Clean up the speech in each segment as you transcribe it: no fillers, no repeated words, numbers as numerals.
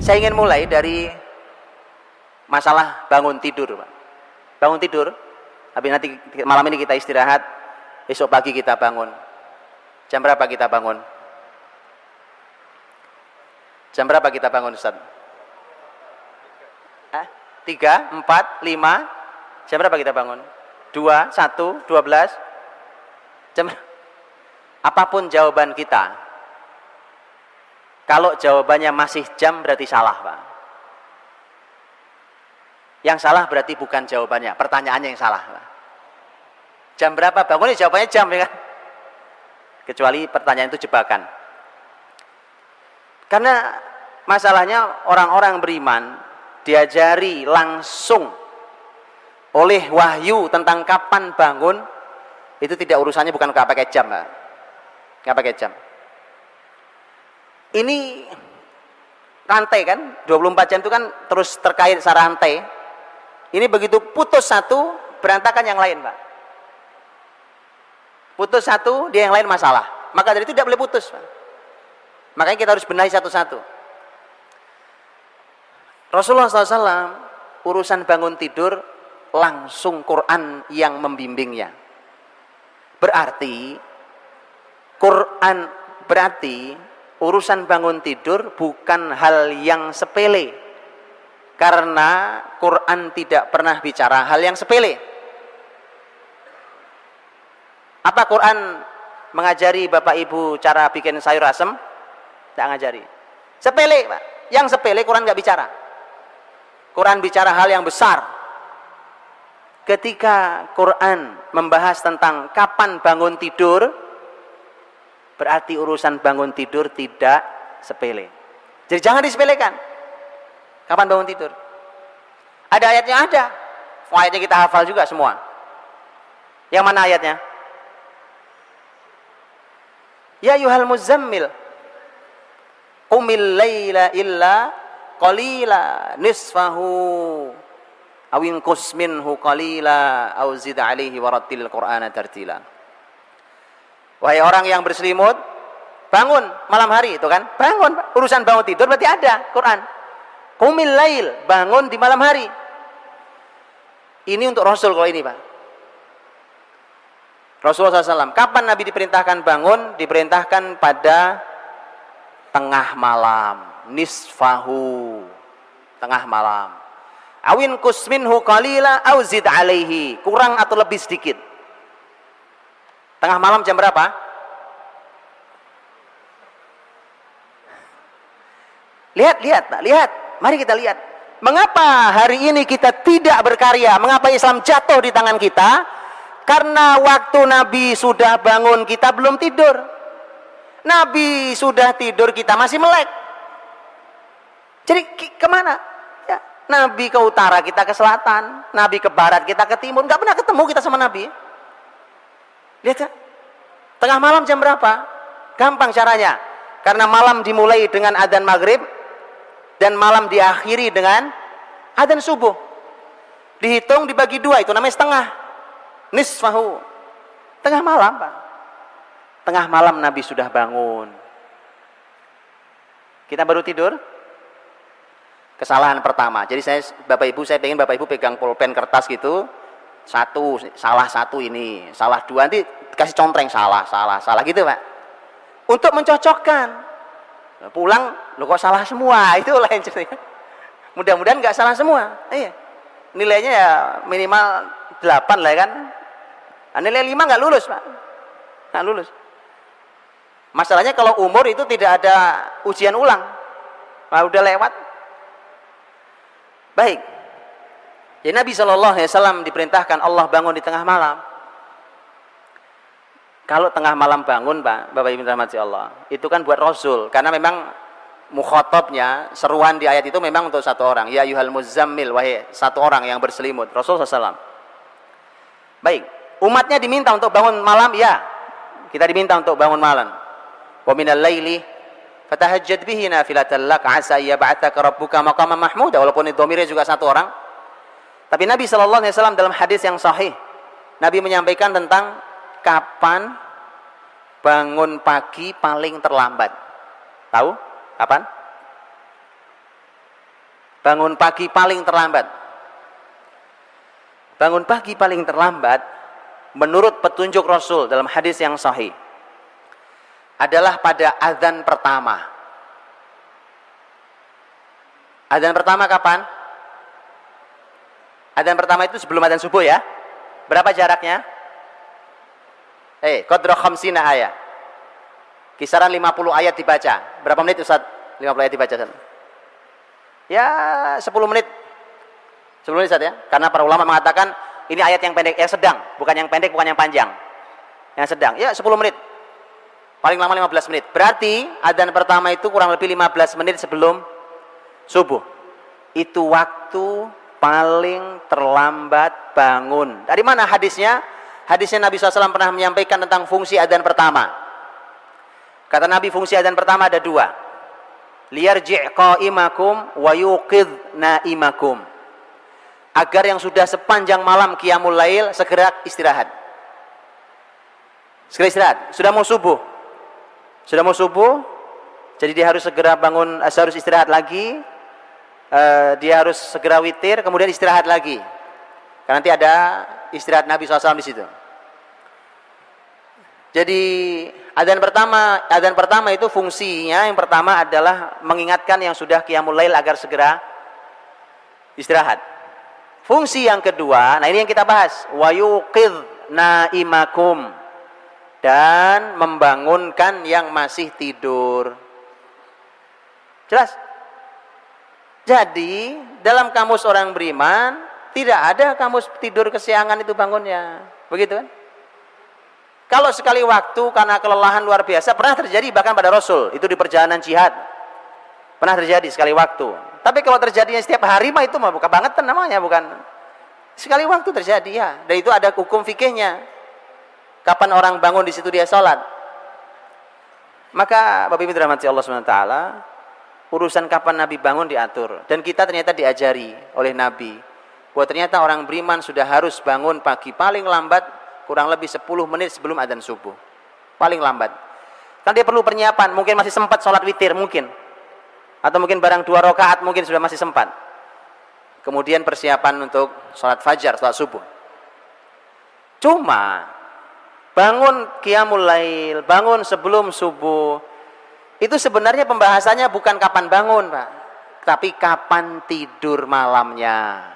Saya ingin mulai dari masalah bangun tidur, Pak. Bangun tidur, habis nanti malam ini kita istirahat, esok pagi kita bangun. Jam berapa kita bangun? Jam berapa kita bangun, Ustaz? 3, 4, 5. Jam berapa kita bangun? 2, 1, 12. Jam. Apapun jawaban kita, kalau jawabannya masih jam berarti salah, Pak. Yang salah berarti bukan jawabannya, pertanyaannya yang salah, Pak. Jam berapa bangun? Jawabannya jam, ya kan? Kecuali pertanyaan itu jebakan. Karena masalahnya orang-orang beriman diajari langsung oleh wahyu tentang kapan bangun, itu tidak urusannya bukan nggak pakai jam, Pak. Nggak pakai jam. Ini rantai kan, 24 jam itu kan terus terkait secara rantai. Ini begitu putus satu, berantakan yang lain, Pak. Putus satu, dia yang lain masalah. Maka dari itu tidak boleh putus, Pak. Makanya kita harus benahi satu-satu. Rasulullah SAW urusan bangun tidur langsung Quran yang membimbingnya. Berarti urusan bangun tidur bukan hal yang sepele. Karena Quran tidak pernah bicara hal yang sepele. Apa Quran mengajari Bapak Ibu cara bikin sayur asem? Tidak ngajari. Sepele, Pak. Yang sepele Quran nggak bicara. Quran bicara hal yang besar. Ketika Quran membahas tentang kapan bangun tidur, berarti urusan bangun tidur tidak sepele. Jadi jangan disepelekan. Kapan bangun tidur? Ada ayatnya? Ada. Ayatnya kita hafal juga semua. Yang mana ayatnya? Ya ayyuhal muzammil qumil laila illa qalila nisfahu aw inqus minhu qalila aw zid alaihi warattilil qur'ana tartila. Wahai orang yang berselimut, bangun malam hari, itu kan? Bangun, urusan bangun tidur berarti ada Quran. Qumil lail, bangun di malam hari. Ini untuk Rasul kalau ini, Pak. Rasulullah SAW, kapan Nabi diperintahkan bangun? Diperintahkan pada tengah malam, nisfahu, tengah malam. Awin kusminhu qalila au zid alaihi, kurang atau lebih sedikit. Tengah malam jam berapa? Lihat, Pak, lihat. Mari kita lihat. Mengapa hari ini kita tidak berkarya? Mengapa Islam jatuh di tangan kita? Karena waktu Nabi sudah bangun, kita belum tidur. Nabi sudah tidur, kita masih melek. Jadi kemana? Ya, Nabi ke utara, kita ke selatan. Nabi ke barat, kita ke timur. Nggak pernah ketemu kita sama Nabi. Lihat ya. Tengah malam jam berapa? Gampang caranya. Karena malam dimulai dengan adzan maghrib dan malam diakhiri dengan adzan subuh. Dihitung dibagi 2, itu namanya setengah. Nisfahu, tengah malam, Pak. Tengah malam Nabi sudah bangun. Kita baru tidur. Kesalahan pertama. Jadi Bapak Ibu, saya pengen Bapak Ibu pegang pulpen kertas gitu. Salah satu ini, salah 2, nanti kasih contreng salah gitu, Pak. Untuk mencocokkan. Pulang, lo kok salah semua, itu lain ceritanya. Mudah-mudahan nggak salah semua. Iya. Nilainya ya minimal 8 lah, kan. Nilai 5 nggak lulus, Pak. Nggak lulus. Masalahnya kalau umur itu tidak ada ujian ulang. Nah, udah lewat. Baik. Jadi Nabi SAW diperintahkan Allah bangun di tengah malam. Kalau tengah malam bangun, Pak, Bapak Ibu rahmati Allah, itu kan buat Rasul. Karena memang mukhatabnya, seruan di ayat itu memang untuk satu orang. Ya ayyuhal muzammil, wahai satu orang yang berselimut. Rasul SAW. Baik. Umatnya diminta untuk bangun malam, ya. Kita diminta untuk bangun malam. Wa minal laili fatahajjad bihi nafilatan lak asa yab'atsaka rabbuka maqaman mahmuda. Walaupun itu dhamirnya juga satu orang. Tapi Nabi SAW dalam hadis yang sahih, Nabi menyampaikan tentang kapan bangun pagi paling terlambat. Tahu? Kapan? Bangun pagi paling terlambat. Bangun pagi paling terlambat menurut petunjuk Rasul dalam hadis yang sahih adalah pada azan pertama. Azan pertama kapan? Azan pertama itu sebelum azan subuh ya. Berapa jaraknya? Qadra khamsina ayat. Kisaran 50 ayat dibaca. Berapa menit Ustaz? 50 ayat dibaca. Ya 10 menit. 10 menit Ustaz ya. Karena para ulama mengatakan ini ayat yang pendek, yang sedang, bukan yang pendek, bukan yang panjang. Yang sedang. Ya 10 menit. Paling lama 15 menit. Berarti adzan pertama itu kurang lebih 15 menit sebelum subuh. Itu waktu paling terlambat bangun. Dari mana hadisnya? Hadisnya Nabi SAW pernah menyampaikan tentang fungsi adzan pertama. Kata Nabi, fungsi adzan pertama ada 2. Liyarji' qa'imakum wa yuqidh na'imakum. Agar yang sudah sepanjang malam qiyamul lail segera istirahat. Segera istirahat. Sudah mau subuh. Sudah mau subuh, jadi dia harus segera bangun, harus istirahat lagi. Dia harus segera witir, kemudian istirahat lagi. Karena nanti ada istirahat Nabi SAW di situ. Jadi adzan pertama itu fungsinya yang pertama adalah mengingatkan yang sudah qiyamul lail agar segera istirahat. Fungsi yang kedua, nah ini yang kita bahas, wa yuqidh naimakum, dan membangunkan yang masih tidur. Jelas? Jadi dalam kamus orang beriman tidak ada kamus tidur kesiangan itu bangunnya. Begitu kan? Kalau sekali waktu karena kelelahan luar biasa, pernah terjadi bahkan pada Rasul, itu di perjalanan jihad. Pernah terjadi sekali waktu. Tapi kalau terjadinya setiap hari mah itu mah bukan bangetan namanya, bukan. Sekali waktu terjadi ya. Dan itu ada hukum fikihnya. Kapan orang bangun di situ dia sholat. Maka Bapak Ibu dirahmati Allah SWT, urusan kapan Nabi bangun diatur. Dan kita ternyata diajari oleh Nabi bahwa ternyata orang beriman sudah harus bangun pagi paling lambat kurang lebih 10 menit sebelum adzan subuh. Paling lambat. Kan dia perlu persiapan, mungkin masih sempat sholat witir mungkin. Atau mungkin barang 2 rakaat mungkin sudah masih sempat. Kemudian persiapan untuk sholat fajar, sholat subuh. Cuma bangun qiyamul lail, bangun sebelum subuh, itu sebenarnya pembahasannya bukan kapan bangun, Pak, tapi kapan tidur malamnya.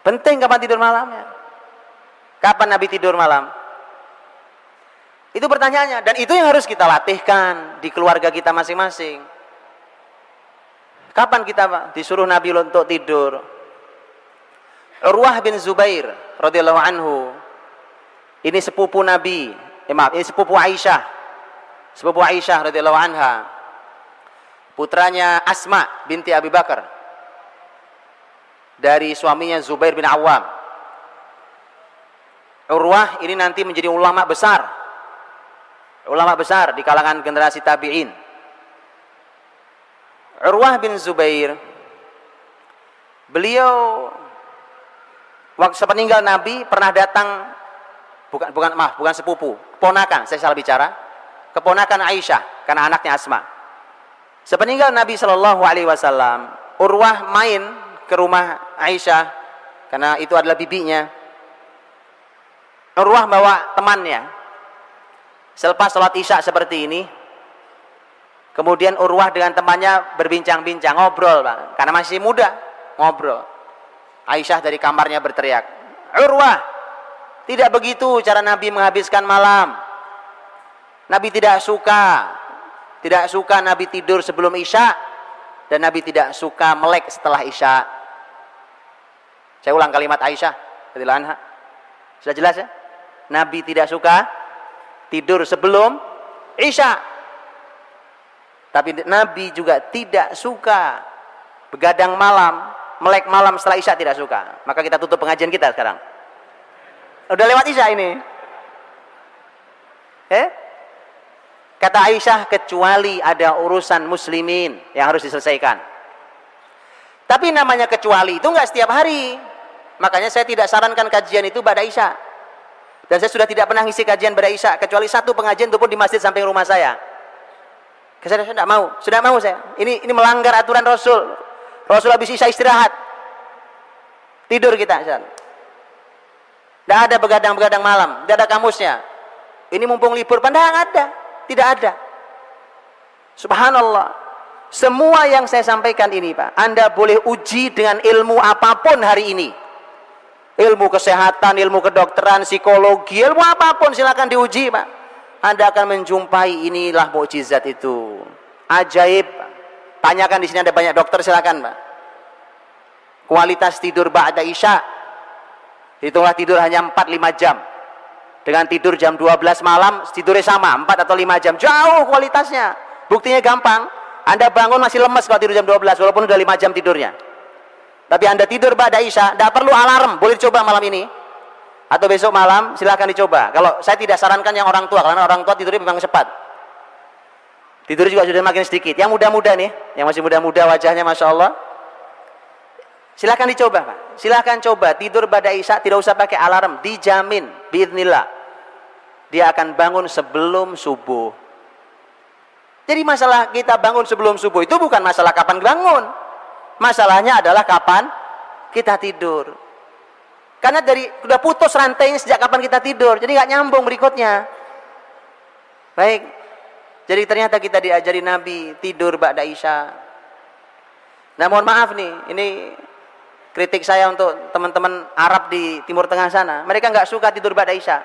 Penting kapan tidur malamnya. Kapan Nabi tidur malam? Itu pertanyaannya. Dan itu yang harus kita latihkan di keluarga kita masing-masing. Kapan kita, Pak, disuruh Nabi untuk tidur? Urwah bin Zubair radhiyallahu anhu. Ini sepupu Nabi. Ini sepupu Aisyah. Sepupu Aisyah radhiyallahu anha. Putranya Asma binti Abi Bakar. Dari suaminya Zubair bin Awam. Urwah ini nanti menjadi ulama besar. Ulama besar di kalangan generasi tabi'in. Urwah bin Zubair, beliau waktu sepeninggal Nabi pernah datang, bukan sepupu, keponakan, saya salah bicara, keponakan Aisyah karena anaknya Asma. Sepeninggal Nabi Shallallahu Alaihi Wasallam, Urwah main ke rumah Aisyah karena itu adalah bibinya. Urwah bawa temannya. Selepas sholat isya seperti ini, kemudian Urwah dengan temannya berbincang-bincang, ngobrol, Pak, karena masih muda, ngobrol. Aisyah dari kamarnya berteriak, Urwah, tidak begitu cara Nabi menghabiskan malam. Nabi tidak suka Nabi tidur sebelum isya, dan Nabi tidak suka melek setelah isya. Saya ulang kalimat Aisyah radhiyallahu anha. Sudah jelas ya? Nabi tidak suka tidur sebelum isya. Tapi Nabi juga tidak suka begadang malam, melek malam setelah isya, tidak suka. Maka kita tutup pengajian kita sekarang. Udah lewat isya ini. Kata Aisyah, kecuali ada urusan muslimin yang harus diselesaikan. Tapi namanya kecuali itu nggak setiap hari. Makanya saya tidak sarankan kajian itu pada isya. Dan saya sudah tidak pernah ngisi kajian pada isya, kecuali satu pengajian itu pun di masjid samping rumah saya. Saya tidak mau, sudah mau saya. Ini melanggar aturan Rasul. Rasul habis isya istirahat. Tidur kita. Tidak ada begadang-begadang malam, tidak ada kamusnya. Ini mumpung libur, padahal ada, tidak ada. Subhanallah. Semua yang saya sampaikan ini, Pak, Anda boleh uji dengan ilmu apapun hari ini. Ilmu kesehatan, ilmu kedokteran, psikologi, ilmu apapun silakan diuji, Pak. Anda akan menjumpai inilah mukjizat itu. Ajaib. Tanyakan di sini ada banyak dokter, silakan, Pak. Kualitas tidur ba'da isya. Hitunglah tidur hanya 4-5 jam. Dengan tidur jam 12 malam, tidurnya sama, 4 atau 5 jam. Jauh kualitasnya. Buktinya gampang. Anda bangun masih lemes kalau tidur jam 12, walaupun udah 5 jam tidurnya. Tapi Anda tidur ba'da isya, tidak perlu alarm. Boleh dicoba malam ini. Atau besok malam, silahkan dicoba. Kalau saya tidak sarankan yang orang tua, karena orang tua tidurnya memang cepat. Tidur juga sudah makin sedikit. Yang muda-muda nih, yang masih muda-muda wajahnya Masya Allah, silahkan dicoba, Pak. Silahkan coba tidur ba'da isya, tidak usah pakai alarm. Dijamin, biidznillah, dia akan bangun sebelum subuh. Jadi masalah kita bangun sebelum subuh itu bukan masalah kapan bangun. Masalahnya adalah kapan kita tidur. Karena udah putus rantainya sejak kapan kita tidur, jadi nggak nyambung berikutnya. Baik, jadi ternyata kita diajari Nabi tidur ba'da isya. Nah, mohon maaf nih, ini kritik saya untuk teman-teman Arab di Timur Tengah sana. Mereka nggak suka tidur ba'da isya.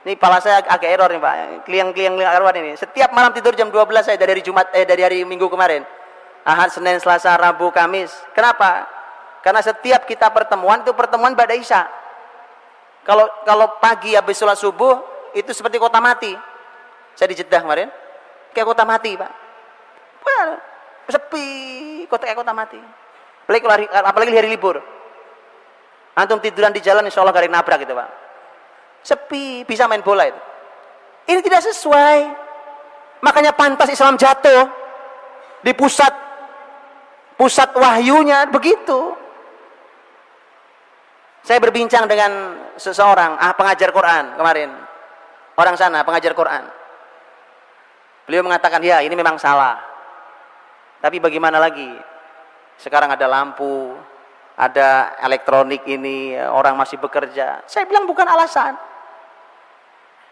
Ini kepala saya agak error nih, Pak. Kliang-kliang arwah ini. Setiap malam tidur jam 12 saya dari hari Minggu kemarin. Ahad, Senin, Selasa, Rabu, Kamis. Kenapa? Karena setiap kita pertemuan itu pertemuan ba'da isya. Kalau pagi habis sholat subuh itu seperti kota mati. Saya di Jeddah kemarin, kayak kota mati, Pak. Wah, sepi, kayak kota mati. Apalagi hari libur. Antum tiduran di jalan, insya Allah gak ada yang nabrak gitu, Pak. Sepi, bisa main bola itu. Ini tidak sesuai. Makanya pantas Islam jatuh di pusat wahyunya begitu. Saya berbincang dengan seseorang pengajar Quran kemarin. Orang sana pengajar Quran. Beliau mengatakan, ya ini memang salah. Tapi bagaimana lagi? Sekarang ada lampu, ada elektronik ini, orang masih bekerja. Saya bilang bukan alasan.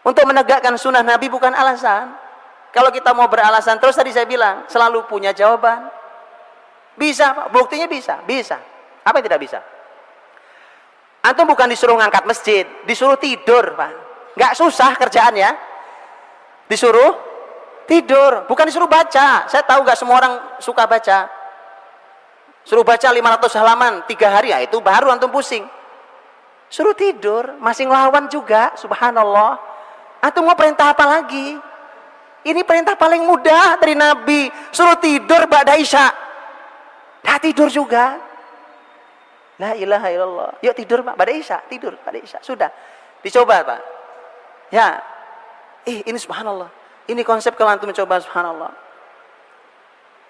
Untuk menegakkan sunnah Nabi bukan alasan. Kalau kita mau beralasan terus, tadi saya bilang selalu punya jawaban. Bisa, Pak. Buktinya bisa. Bisa. Apa yang tidak bisa? Antum bukan disuruh ngangkat masjid, disuruh tidur, Pak. Nggak susah kerjaannya. Disuruh tidur, bukan disuruh baca. Saya tahu nggak semua orang suka baca. Suruh baca 500 halaman 3 hari, ya itu baru antum pusing. Suruh tidur, masih ngelawan juga, subhanallah. Antum mau perintah apa lagi? Ini perintah paling mudah dari Nabi. Suruh tidur ba'da isya. Nah, tidur juga. La ilaha illallah. Yuk tidur, Pak, ba'da isya, tidur ba'da isya. Sudah. Dicoba, Pak. Ya. Ini subhanallah. Ini konsep kalau antum mencoba, subhanallah.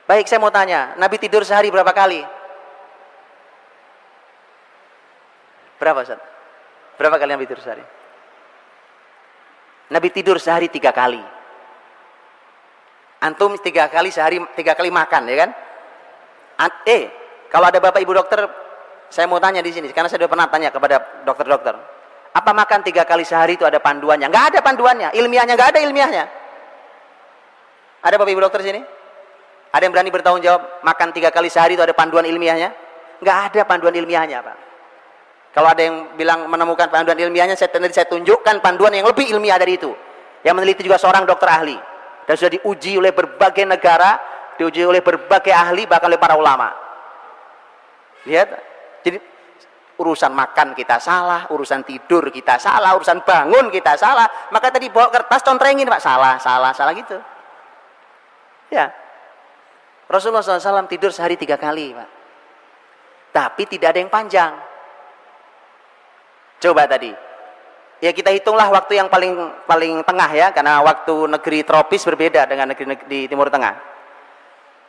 Baik, saya mau tanya, Nabi tidur sehari berapa kali? Berapa, Ustaz? Berapa kali Nabi tidur sehari? Nabi tidur sehari 3 kali. Antum 3 kali sehari, 3 kali makan, ya kan? Kalau ada Bapak Ibu dokter, saya mau tanya di sini, karena saya sudah pernah tanya kepada dokter-dokter. Apa makan 3 kali sehari itu ada panduannya? Nggak ada panduannya, ilmiahnya nggak ada ilmiahnya. Ada Bapak Ibu dokter sini? Ada yang berani bertanggung jawab makan 3 kali sehari itu ada panduan ilmiahnya? Nggak ada panduan ilmiahnya, Pak. Kalau ada yang bilang menemukan panduan ilmiahnya, saya tunjukkan panduan yang lebih ilmiah dari itu. Yang meneliti juga seorang dokter ahli dan sudah diuji oleh berbagai negara, diuji oleh berbagai ahli, bahkan oleh para ulama. Lihat, jadi urusan makan kita salah, urusan tidur kita salah, urusan bangun kita salah. Maka tadi bawa kertas contrengin, Pak, salah gitu. Ya, Rasulullah SAW tidur sehari 3 kali, Pak. Tapi tidak ada yang panjang. Coba tadi, ya kita hitunglah waktu yang paling tengah ya, karena waktu negeri tropis berbeda dengan negeri di Timur Tengah.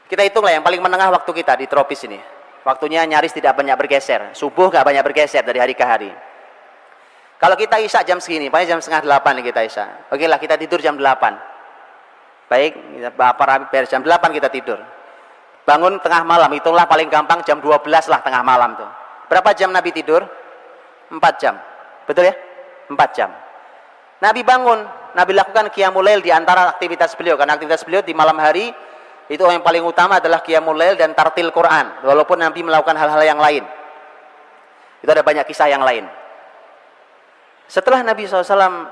Kita hitunglah yang paling menengah waktu kita di tropis ini. Waktunya nyaris tidak banyak bergeser, subuh nggak banyak bergeser dari hari ke hari. Kalau kita isya jam segini, paling jam setengah 8 nih kita isya. Oke lah, kita tidur jam 8. Baik, Bapak Rabi beres jam 8 kita tidur. Bangun tengah malam, itulah paling gampang jam 12 lah tengah malam tuh. Berapa jam Nabi tidur? 4 jam. Betul ya? 4 jam. Nabi bangun, Nabi lakukan qiyamul lail di antara aktivitas beliau. Karena aktivitas beliau di malam hari itu yang paling utama adalah qiyamul lail dan tartil Quran. Walaupun Nabi melakukan hal-hal yang lain. Itu ada banyak kisah yang lain. Setelah Nabi SAW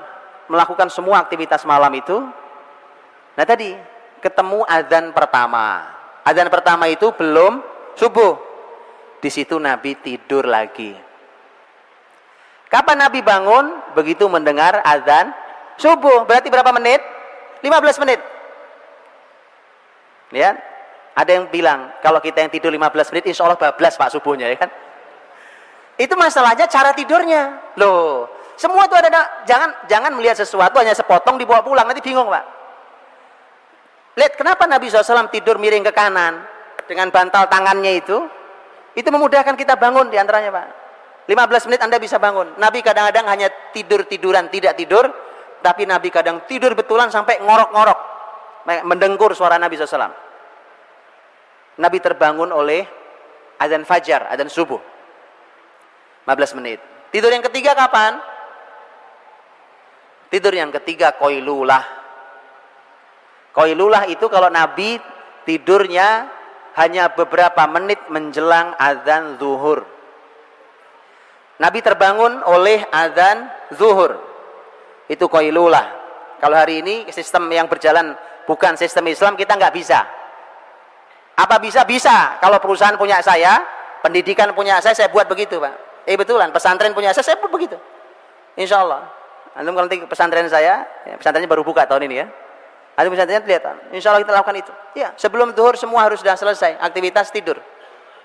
melakukan semua aktivitas malam itu, nah tadi ketemu azan pertama. Azan pertama itu belum subuh. Di situ Nabi tidur lagi. Kapan Nabi bangun? Begitu mendengar azan subuh. Berarti berapa menit? 15 menit. Lihat, ada yang bilang kalau kita yang tidur 15 menit, insya Allah bablas Pak subuhnya, ya kan? Itu masalahnya cara tidurnya. Loh, semua itu ada. Jangan melihat sesuatu hanya sepotong dibawa pulang, nanti bingung Pak. Lihat kenapa Nabi SAW tidur miring ke kanan dengan bantal tangannya itu memudahkan kita bangun diantaranya Pak. 15 menit Anda bisa bangun. Nabi kadang-kadang hanya tidur-tiduran, tidak tidur, tapi Nabi kadang tidur betulan sampai ngorok-ngorok, mendengkur suara Nabi SAW. Nabi terbangun oleh azan fajar, azan subuh. 15 menit. Tidur yang ketiga kapan? Tidur yang ketiga qailulah. Qailulah itu kalau Nabi tidurnya hanya beberapa menit menjelang azan zuhur. Nabi terbangun oleh azan zuhur. Itu qailulah. Kalau hari ini sistem yang berjalan bukan sistem Islam, kita nggak bisa. Apa bisa? Bisa. Kalau perusahaan punya saya, pendidikan punya saya buat begitu Pak. Betulan, pesantren punya saya buat begitu. Insya Allah. Antum kalau nanti pesantren saya, pesantrennya baru buka tahun ini ya. Ada pesantren kelihatan. Insya Allah kita lakukan itu. Ya, sebelum zuhur semua harus sudah selesai. Aktivitas tidur.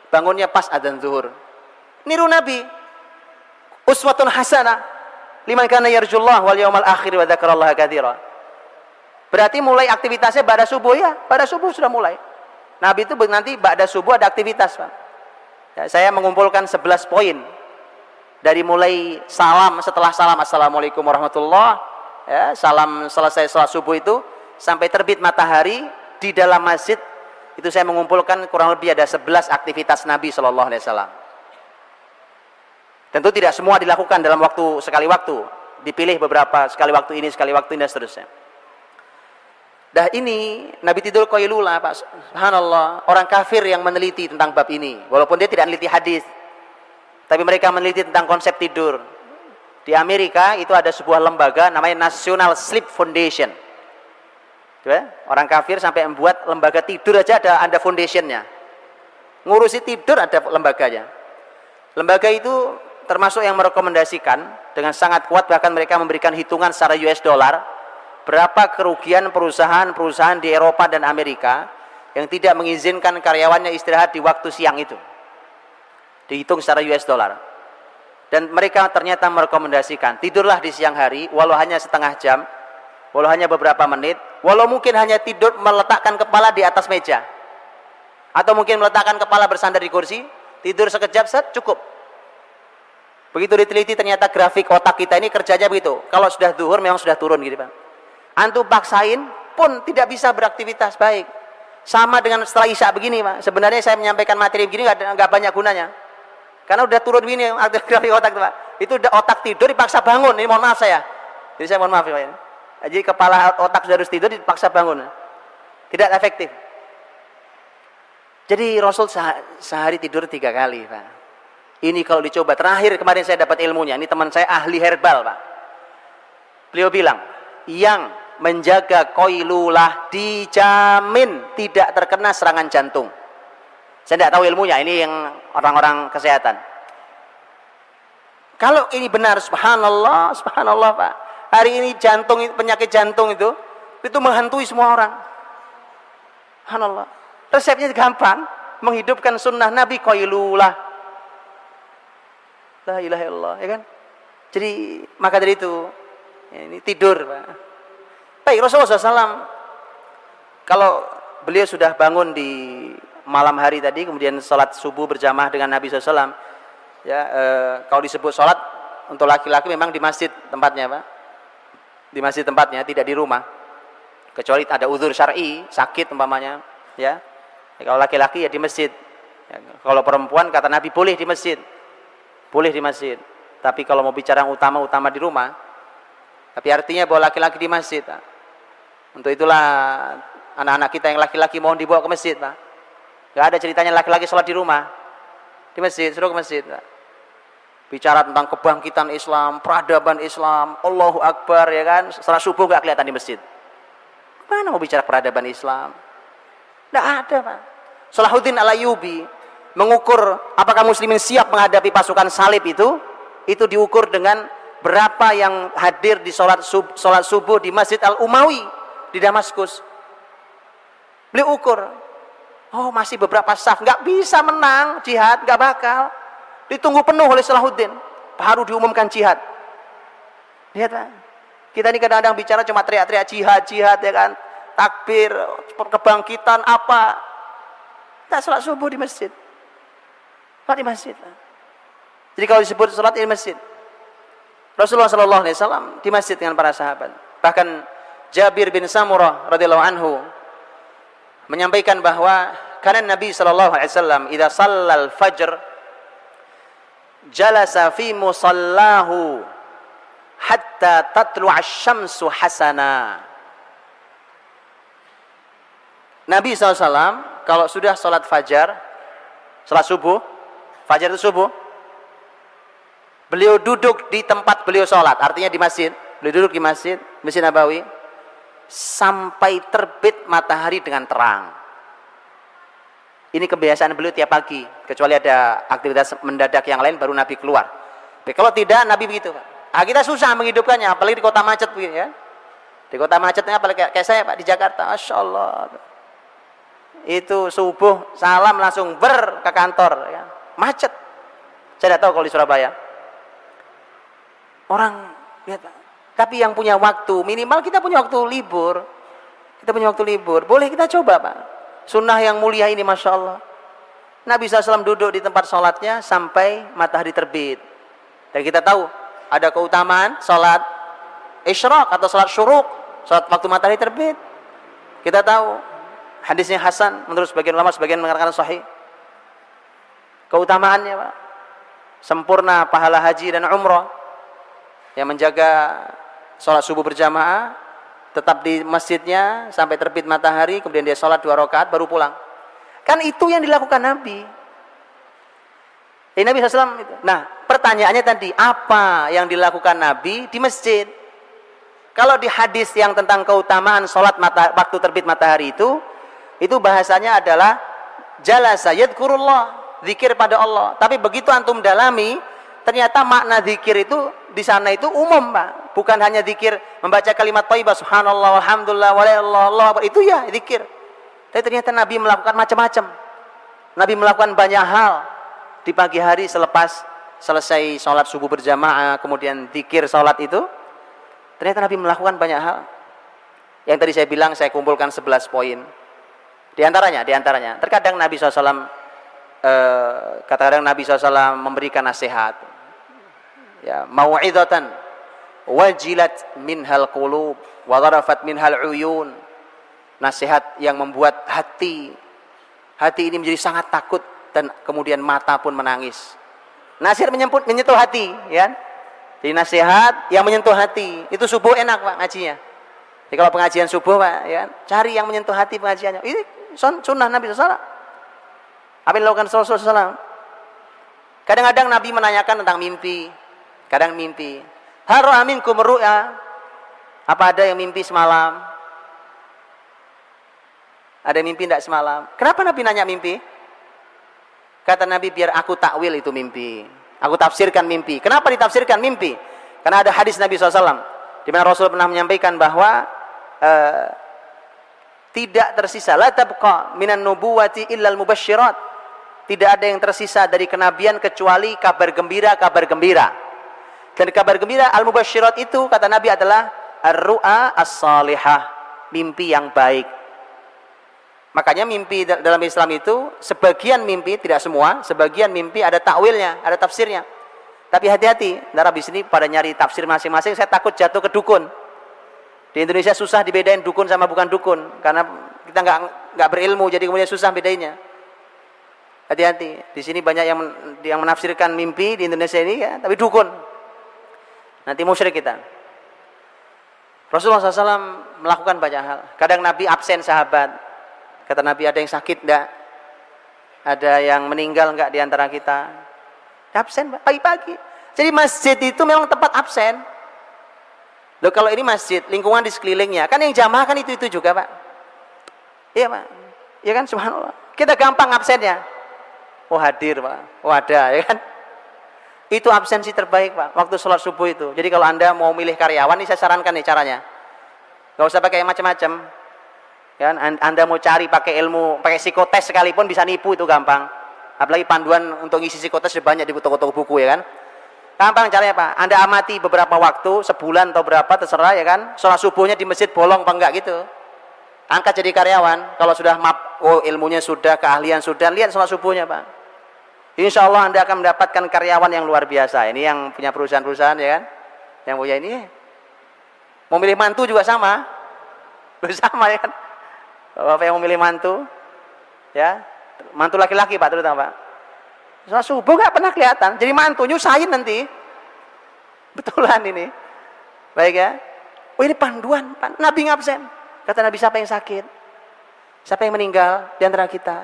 Bangunnya pas adzan zuhur. Niru Nabi. Uswatun hasanah liman kana yarjullah wal yaumal akhir wa dzakarallaha katsira. Berarti mulai aktivitasnya pada subuh ya. Pada subuh sudah mulai. Nabi itu nanti pada subuh ada aktivitas, Pak. Ya, saya mengumpulkan 11 poin. Dari mulai salam, setelah salam assalamualaikum warahmatullah, ya, salam selesai salat subuh itu sampai terbit matahari di dalam masjid itu saya mengumpulkan kurang lebih ada 11 aktivitas Nabi Shallallahu Alaihi Wasallam. Tentu tidak semua dilakukan dalam waktu sekali waktu, dipilih beberapa sekali waktu ini dan seterusnya. Dah ini Nabi tidur qailulah Pak. Subhanallah, orang kafir yang meneliti tentang bab ini, walaupun dia tidak meneliti hadis, tapi mereka meneliti tentang konsep tidur. Di Amerika itu ada sebuah lembaga namanya National Sleep Foundation. Orang kafir sampai membuat lembaga tidur aja ada foundationnya. Ngurusi tidur ada lembaganya. Lembaga itu termasuk yang merekomendasikan dengan sangat kuat, bahkan mereka memberikan hitungan secara US dollar berapa kerugian perusahaan-perusahaan di Eropa dan Amerika yang tidak mengizinkan karyawannya istirahat di waktu siang itu. Dihitung secara US dollar. Dan mereka ternyata merekomendasikan tidurlah di siang hari walau hanya setengah jam, walau hanya beberapa menit, walau mungkin hanya tidur meletakkan kepala di atas meja, atau mungkin meletakkan kepala bersandar di kursi, tidur sekejap cukup. Begitu diteliti ternyata grafik otak kita ini kerjanya begitu. Kalau sudah zuhur memang sudah turun gitu Pak. Antum paksain pun tidak bisa beraktivitas baik. Sama dengan setelah isya begini Pak. Sebenarnya saya menyampaikan materi begini nggak banyak gunanya. Karena udah turun begini grafik otak Pak. Itu udah otak tidur dipaksa bangun. Ini mohon maaf saya. Jadi saya mohon maaf ya Pak. Jadi kepala otak sudah harus tidur dipaksa bangun. Tidak efektif. Jadi Rasul sehari tidur 3 kali Pak. Ini kalau dicoba, terakhir kemarin saya dapat ilmunya. Ini teman saya ahli herbal Pak. Beliau bilang, yang menjaga qailulah dijamin tidak terkena serangan jantung. Saya tidak tahu ilmunya, ini yang orang-orang kesehatan. Kalau ini benar, subhanallah Pak. Hari ini penyakit jantung itu menghantui semua orang. Subhanallah. Resepnya gampang, menghidupkan sunnah Nabi qailulah. La ilaha illallah, ya kan? Jadi maka dari itu ini tidur, Pak. Baik, Rasulullah SAW kalau beliau sudah bangun di malam hari tadi, kemudian sholat subuh berjamaah dengan Nabi SAW, ya, kalau disebut sholat untuk laki-laki memang di masjid tempatnya Pak, di masjid tempatnya, tidak di rumah. kecuali ada uzur syar'i, sakit umpamanya, ya. Kalau laki-laki ya di masjid. Ya, kalau perempuan kata Nabi boleh di masjid. Boleh di masjid. Tapi kalau mau bicara yang utama di rumah. Tapi artinya bahwa laki-laki di masjid. Pak. Untuk itulah anak-anak kita yang laki-laki mohon dibawa ke masjid, Pak. Gak ada ceritanya laki-laki sholat di rumah. Di masjid, suruh ke masjid, Pak. Bicara tentang kebangkitan Islam, peradaban Islam, Allahu Akbar, ya kan? Setelah subuh gak kelihatan di masjid. Mana mau bicara peradaban Islam? Tidak ada, Pak. Salahuddin Al-Ayyubi mengukur apakah muslimin siap menghadapi pasukan salib itu diukur dengan berapa yang hadir di sholat subuh di Masjid Al-Umawi di Damaskus. Beliau ukur, oh masih beberapa saf, nggak bisa menang jihad, nggak bakal. Ditunggu penuh oleh Salahuddin, baru diumumkan jihad. Lihat, Pak. Kita ini kadang-kadang bicara cuma teriak-teriak jihad ya kan, takbir, kebangkitan apa. Kita sholat subuh di masjid. Sholat di masjid. Jadi kalau disebut sholat di masjid, Rasulullah SAW di masjid dengan para sahabat. Bahkan Jabir bin Samurah radhiyallahu anhu menyampaikan bahwa karena Nabi SAW idza shallal fajr jalasa fi musallahu hatta tatlu'a asy-syamsu hasana. Nabi SAW kalau sudah sholat fajar, sholat subuh, fajar itu subuh, beliau duduk di tempat beliau sholat, artinya di masjid. Beliau duduk di Masjid Nabawi sampai terbit matahari dengan terang. Ini kebiasaan beliau tiap pagi, kecuali ada aktivitas mendadak yang lain baru Nabi keluar. Tapi kalau tidak, Nabi begitu. Kita susah menghidupkannya, apalagi di kota macet, ya. Di kota macetnya, apalagi kayak saya, Pak, di Jakarta, Masya Allah. Itu subuh salam langsung ke kantor, ya. Macet. Saya tidak tahu kalau di Surabaya. Orang lihat, tapi yang punya waktu, minimal kita punya waktu libur. Kita punya waktu libur, boleh kita coba, Pak. Sunnah yang mulia ini, Masya Allah. Nabi SAW duduk di tempat sholatnya sampai matahari terbit. Dan kita tahu ada keutamaan sholat isyraq atau sholat syuruk, sholat waktu matahari terbit. Kita tahu hadisnya hasan menurut sebagian ulama, sebagian mengatakan sahih. Keutamaannya, Pak, sempurna pahala haji dan umrah. Yang menjaga sholat subuh berjamaah, tetap di masjidnya sampai terbit matahari, kemudian dia sholat 2 rakaat baru pulang. Kan itu yang dilakukan Nabi. Nabi SAW itu. Nah, pertanyaannya tadi, apa yang dilakukan Nabi di masjid? Kalau di hadis yang tentang keutamaan sholat waktu terbit matahari itu bahasanya adalah jalasa yadhkurullah, zikir pada Allah. Tapi begitu antum dalami, ternyata makna zikir itu di sana itu umum, Pak. Bukan hanya zikir membaca kalimat thayyibah subhanallah walhamdulillah walillallah, itu ya zikir. Tapi ternyata Nabi melakukan macam-macam. Nabi melakukan banyak hal di pagi hari selepas selesai sholat subuh berjamaah, kemudian zikir sholat itu. Ternyata Nabi melakukan banyak hal. Yang tadi saya bilang, saya kumpulkan 11 poin. Di antaranya, terkadang Nabi SAW kadang Nabi SAW memberikan nasihat, ya, mau'izatan wajilat minhal qulub wa dharafat minhal uyun. Nasihat yang membuat hati ini menjadi sangat takut dan kemudian mata pun menangis. Nasihat menyentuh hati, ya. Jadi nasihat yang menyentuh hati. Itu subuh enak, Pak, ngajinya. Jadi kalau pengajian subuh, Pak, ya, cari yang menyentuh hati pengajiannya. Ini sunnah Nabi SAW. Apa yang dilakukan Rasulullah SAW? Kadang-kadang Nabi menanyakan tentang mimpi. Kadang mimpi. Hal ra'a minkum ru'ya? Apa ada yang mimpi semalam? Ada yang mimpi tidak semalam? Kenapa Nabi nanya mimpi? Kata Nabi, biar aku takwil itu mimpi. Aku tafsirkan mimpi. Kenapa ditafsirkan mimpi? Karena ada hadis Nabi SAW di mana Rasul pernah menyampaikan bahwa tidak tersisa, la tabqa minan nubuwati illal mubasysyirat. Tidak ada yang tersisa dari kenabian kecuali kabar gembira. Dan kabar gembira al-mubasysyirat itu kata Nabi adalah ar-ru'a as-salihah, mimpi yang baik. Makanya mimpi dalam Islam itu sebagian mimpi, tidak semua, sebagian mimpi ada takwilnya, ada tafsirnya. Tapi hati-hati, ntar habis ini pada nyari tafsir masing-masing, saya takut jatuh ke dukun. Di Indonesia susah dibedain dukun sama bukan dukun karena kita nggak berilmu, jadi kemudian susah bedainya. Hati-hati. Di sini banyak yang menafsirkan mimpi di Indonesia ini ya, tapi dukun. Nanti musyrik kita. Rasulullah SAW melakukan banyak hal. Kadang Nabi absen sahabat. Kata Nabi, ada yang sakit enggak? Ada yang meninggal enggak di antara kita? Absen pagi-pagi. Jadi masjid itu memang tempat absen. Loh, kalau ini masjid, lingkungan di sekelilingnya, kan yang jamaah kan itu juga, Pak. Iya, Pak. Iya kan, subhanallah. Kita gampang absennya. Oh, hadir, Pak. Oh, ada, ya kan? Itu absensi terbaik, Pak, waktu sholat subuh itu. Jadi kalau Anda mau milih karyawan, ini saya sarankan nih caranya. Gak usah pakai macam-macam. Ya, Anda mau cari pakai ilmu, pakai psikotes sekalipun bisa nipu, itu gampang. Apalagi panduan untuk ngisi psikotes banyak di toko-toko buku, ya kan? Gampang caranya, Pak. Anda amati beberapa waktu, sebulan atau berapa, terserah, ya kan? Sholat subuhnya di masjid bolong apa enggak gitu. Angkat jadi karyawan. Kalau sudah oh ilmunya sudah, keahlian sudah, lihat sholat subuhnya, Pak. Insya Allah Anda akan mendapatkan karyawan yang luar biasa. Ini yang punya perusahaan-perusahaan, ya kan? Yang punya ini. Mau milih mantu juga sama. Sama, ya kan? Bapak yang memilih mantu, ya, mantu laki-laki, Pak, terutama, Pak. Sholat subuh nggak pernah kelihatan. Jadi mantu nyusahin nanti. Betulan ini. Baik ya. Oh, ini panduan, Pak. Nabi ngabsen. Kata Nabi, siapa yang sakit? Siapa yang meninggal di antara kita?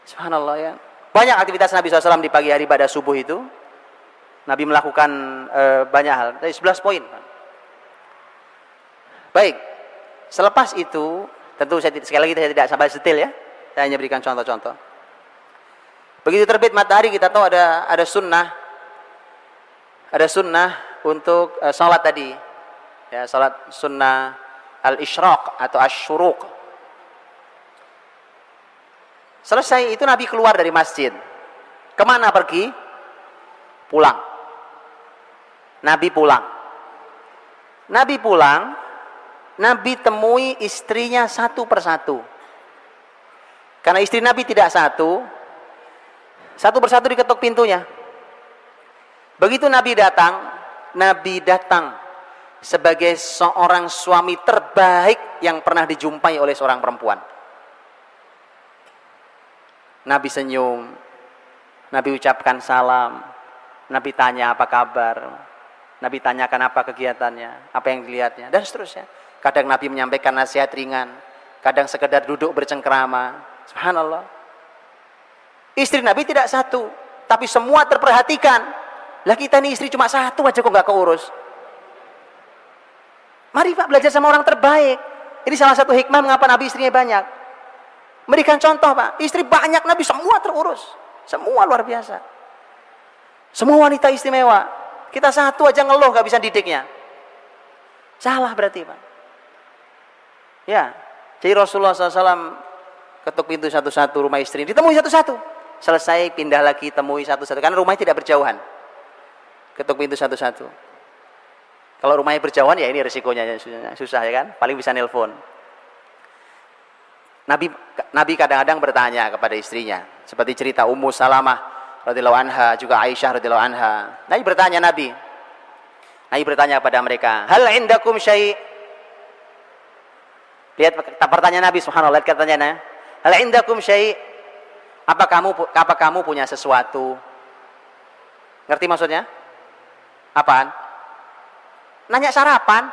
Subhanallah, ya. Banyak aktivitas Nabi SAW di pagi hari pada subuh itu. Nabi melakukan banyak hal. Dari 11 poin. Baik. Selepas itu, tentu sekali lagi saya tidak sampai detail, ya. Saya hanya berikan contoh-contoh. Begitu terbit matahari, kita tahu ada sunnah untuk sholat tadi, ya, sholat sunnah al-isyraq atau asyuruq. Selesai itu Nabi keluar dari masjid. Kemana pergi? Pulang. Nabi pulang. Nabi temui istrinya satu persatu. Karena istri Nabi tidak satu persatu diketuk pintunya. Begitu Nabi datang sebagai seorang suami terbaik yang pernah dijumpai oleh seorang perempuan. Nabi senyum, Nabi ucapkan salam, Nabi tanya apa kabar, Nabi tanyakan apa kegiatannya, apa yang dilihatnya, dan seterusnya. Kadang Nabi menyampaikan nasihat ringan, kadang sekedar duduk bercengkerama. Subhanallah. Istri Nabi tidak satu, tapi semua terperhatikan. Lah kita ini istri cuma satu aja kok nggak keurus. Mari, Pak, belajar sama orang terbaik. Ini salah satu hikmah mengapa Nabi istrinya banyak. Berikan contoh, Pak. Istri banyak, Nabi semua terurus. Semua luar biasa. Semua wanita istimewa. Kita satu aja ngeluh nggak bisa didiknya. Salah berarti, Pak. Ya, jadi Rasulullah SAW ketuk pintu satu-satu rumah istri, ditemui satu-satu. Selesai pindah lagi, temui satu-satu. Karena rumahnya tidak berjauhan. Ketuk pintu satu-satu. Kalau rumahnya berjauhan, ya ini resikonya susah, ya kan? Paling bisa nelpon. Nabi kadang-kadang bertanya kepada istrinya, seperti cerita Ummu Salamah radhiyallahu anha, juga Aisyah radhiyallahu anha. Nabi bertanya kepada mereka, hal indakum syai'? Lihat pertanyaan Nabi, subhanallah, lihat pertanyaannya. Hal indakum syai'? Apa kamu punya sesuatu? Ngerti maksudnya? Apaan? Nanya sarapan.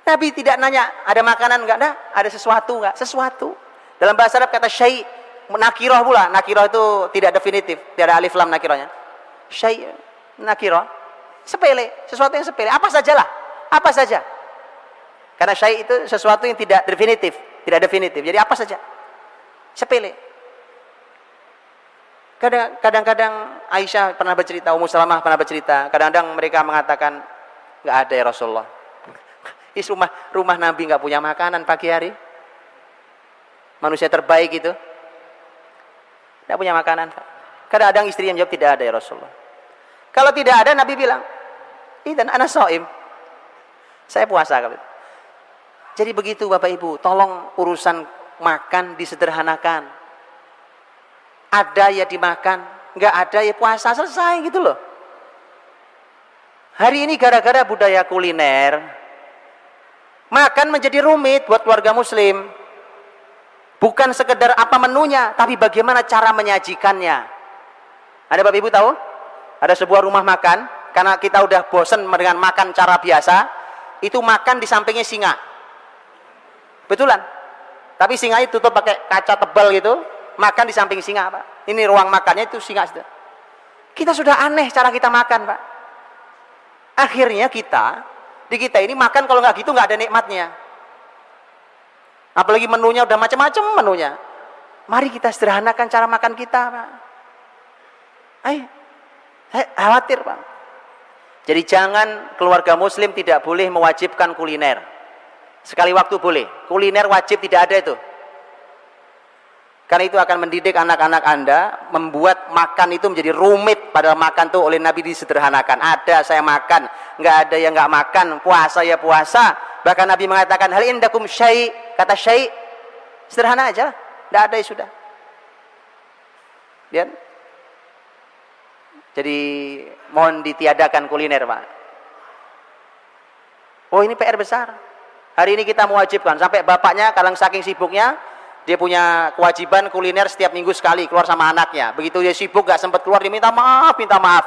Nabi tidak nanya ada makanan enggak, ada sesuatu enggak? Sesuatu. Dalam bahasa Arab kata syai', nakiroh pula. Nakiroh itu tidak definitif, tidak ada alif lam nakirohnya. Syai', nakiroh, sepele, sesuatu yang sepele. Apa sajalah, apa saja. Karena syai' itu sesuatu yang tidak definitif, Jadi apa saja, sepele. Kadang-kadang Aisyah pernah bercerita, Ummu Salamah pernah bercerita. Kadang-kadang mereka mengatakan enggak ada ya Rasulullah. Rumah Nabi nggak punya makanan pagi hari. Manusia terbaik itu nggak punya makanan. Kadang-kadang istri yang jawab tidak ada ya Rasulullah. Kalau tidak ada, Nabi bilang, idzan ana shaim, saya puasa. Jadi begitu Bapak Ibu, tolong urusan makan disederhanakan. Ada ya dimakan, nggak ada ya puasa, selesai gitu loh. Hari ini gara-gara budaya kuliner, makan menjadi rumit buat keluarga muslim. Bukan sekedar apa menunya, tapi bagaimana cara menyajikannya. Ada Bapak Ibu tahu? Ada sebuah rumah makan, karena kita udah bosen dengan makan cara biasa, itu makan di sampingnya singa. Betulan. Tapi singa itu tutup pakai kaca tebal gitu, makan di samping singa, Pak. Ini ruang makannya itu singa. Kita sudah aneh cara kita makan, Pak. Akhirnya di kita ini makan kalau nggak gitu nggak ada nikmatnya. Apalagi menunya udah macam-macam menunya. Mari kita sederhanakan cara makan kita, Pak. Ayo, saya khawatir, Pak. Jadi jangan keluarga muslim tidak boleh mewajibkan kuliner. Sekali waktu boleh, kuliner wajib tidak ada itu. Karena itu akan mendidik anak-anak Anda, membuat makan itu menjadi rumit. Padahal makan tuh oleh Nabi disederhanakan. Ada saya makan, nggak ada yang nggak makan. Puasa ya puasa. Bahkan Nabi mengatakan, hal indakum syai'. Kata syai', sederhana aja, nggak ada ya sudah. Lihat. Jadi mohon ditiadakan kuliner, Pak. Oh, ini PR besar. Hari ini kita mewajibkan. Sampai bapaknya kadang saking sibuknya, dia punya kewajiban kuliner setiap minggu sekali keluar sama anaknya. Begitu dia sibuk gak sempat keluar, dia minta maaf.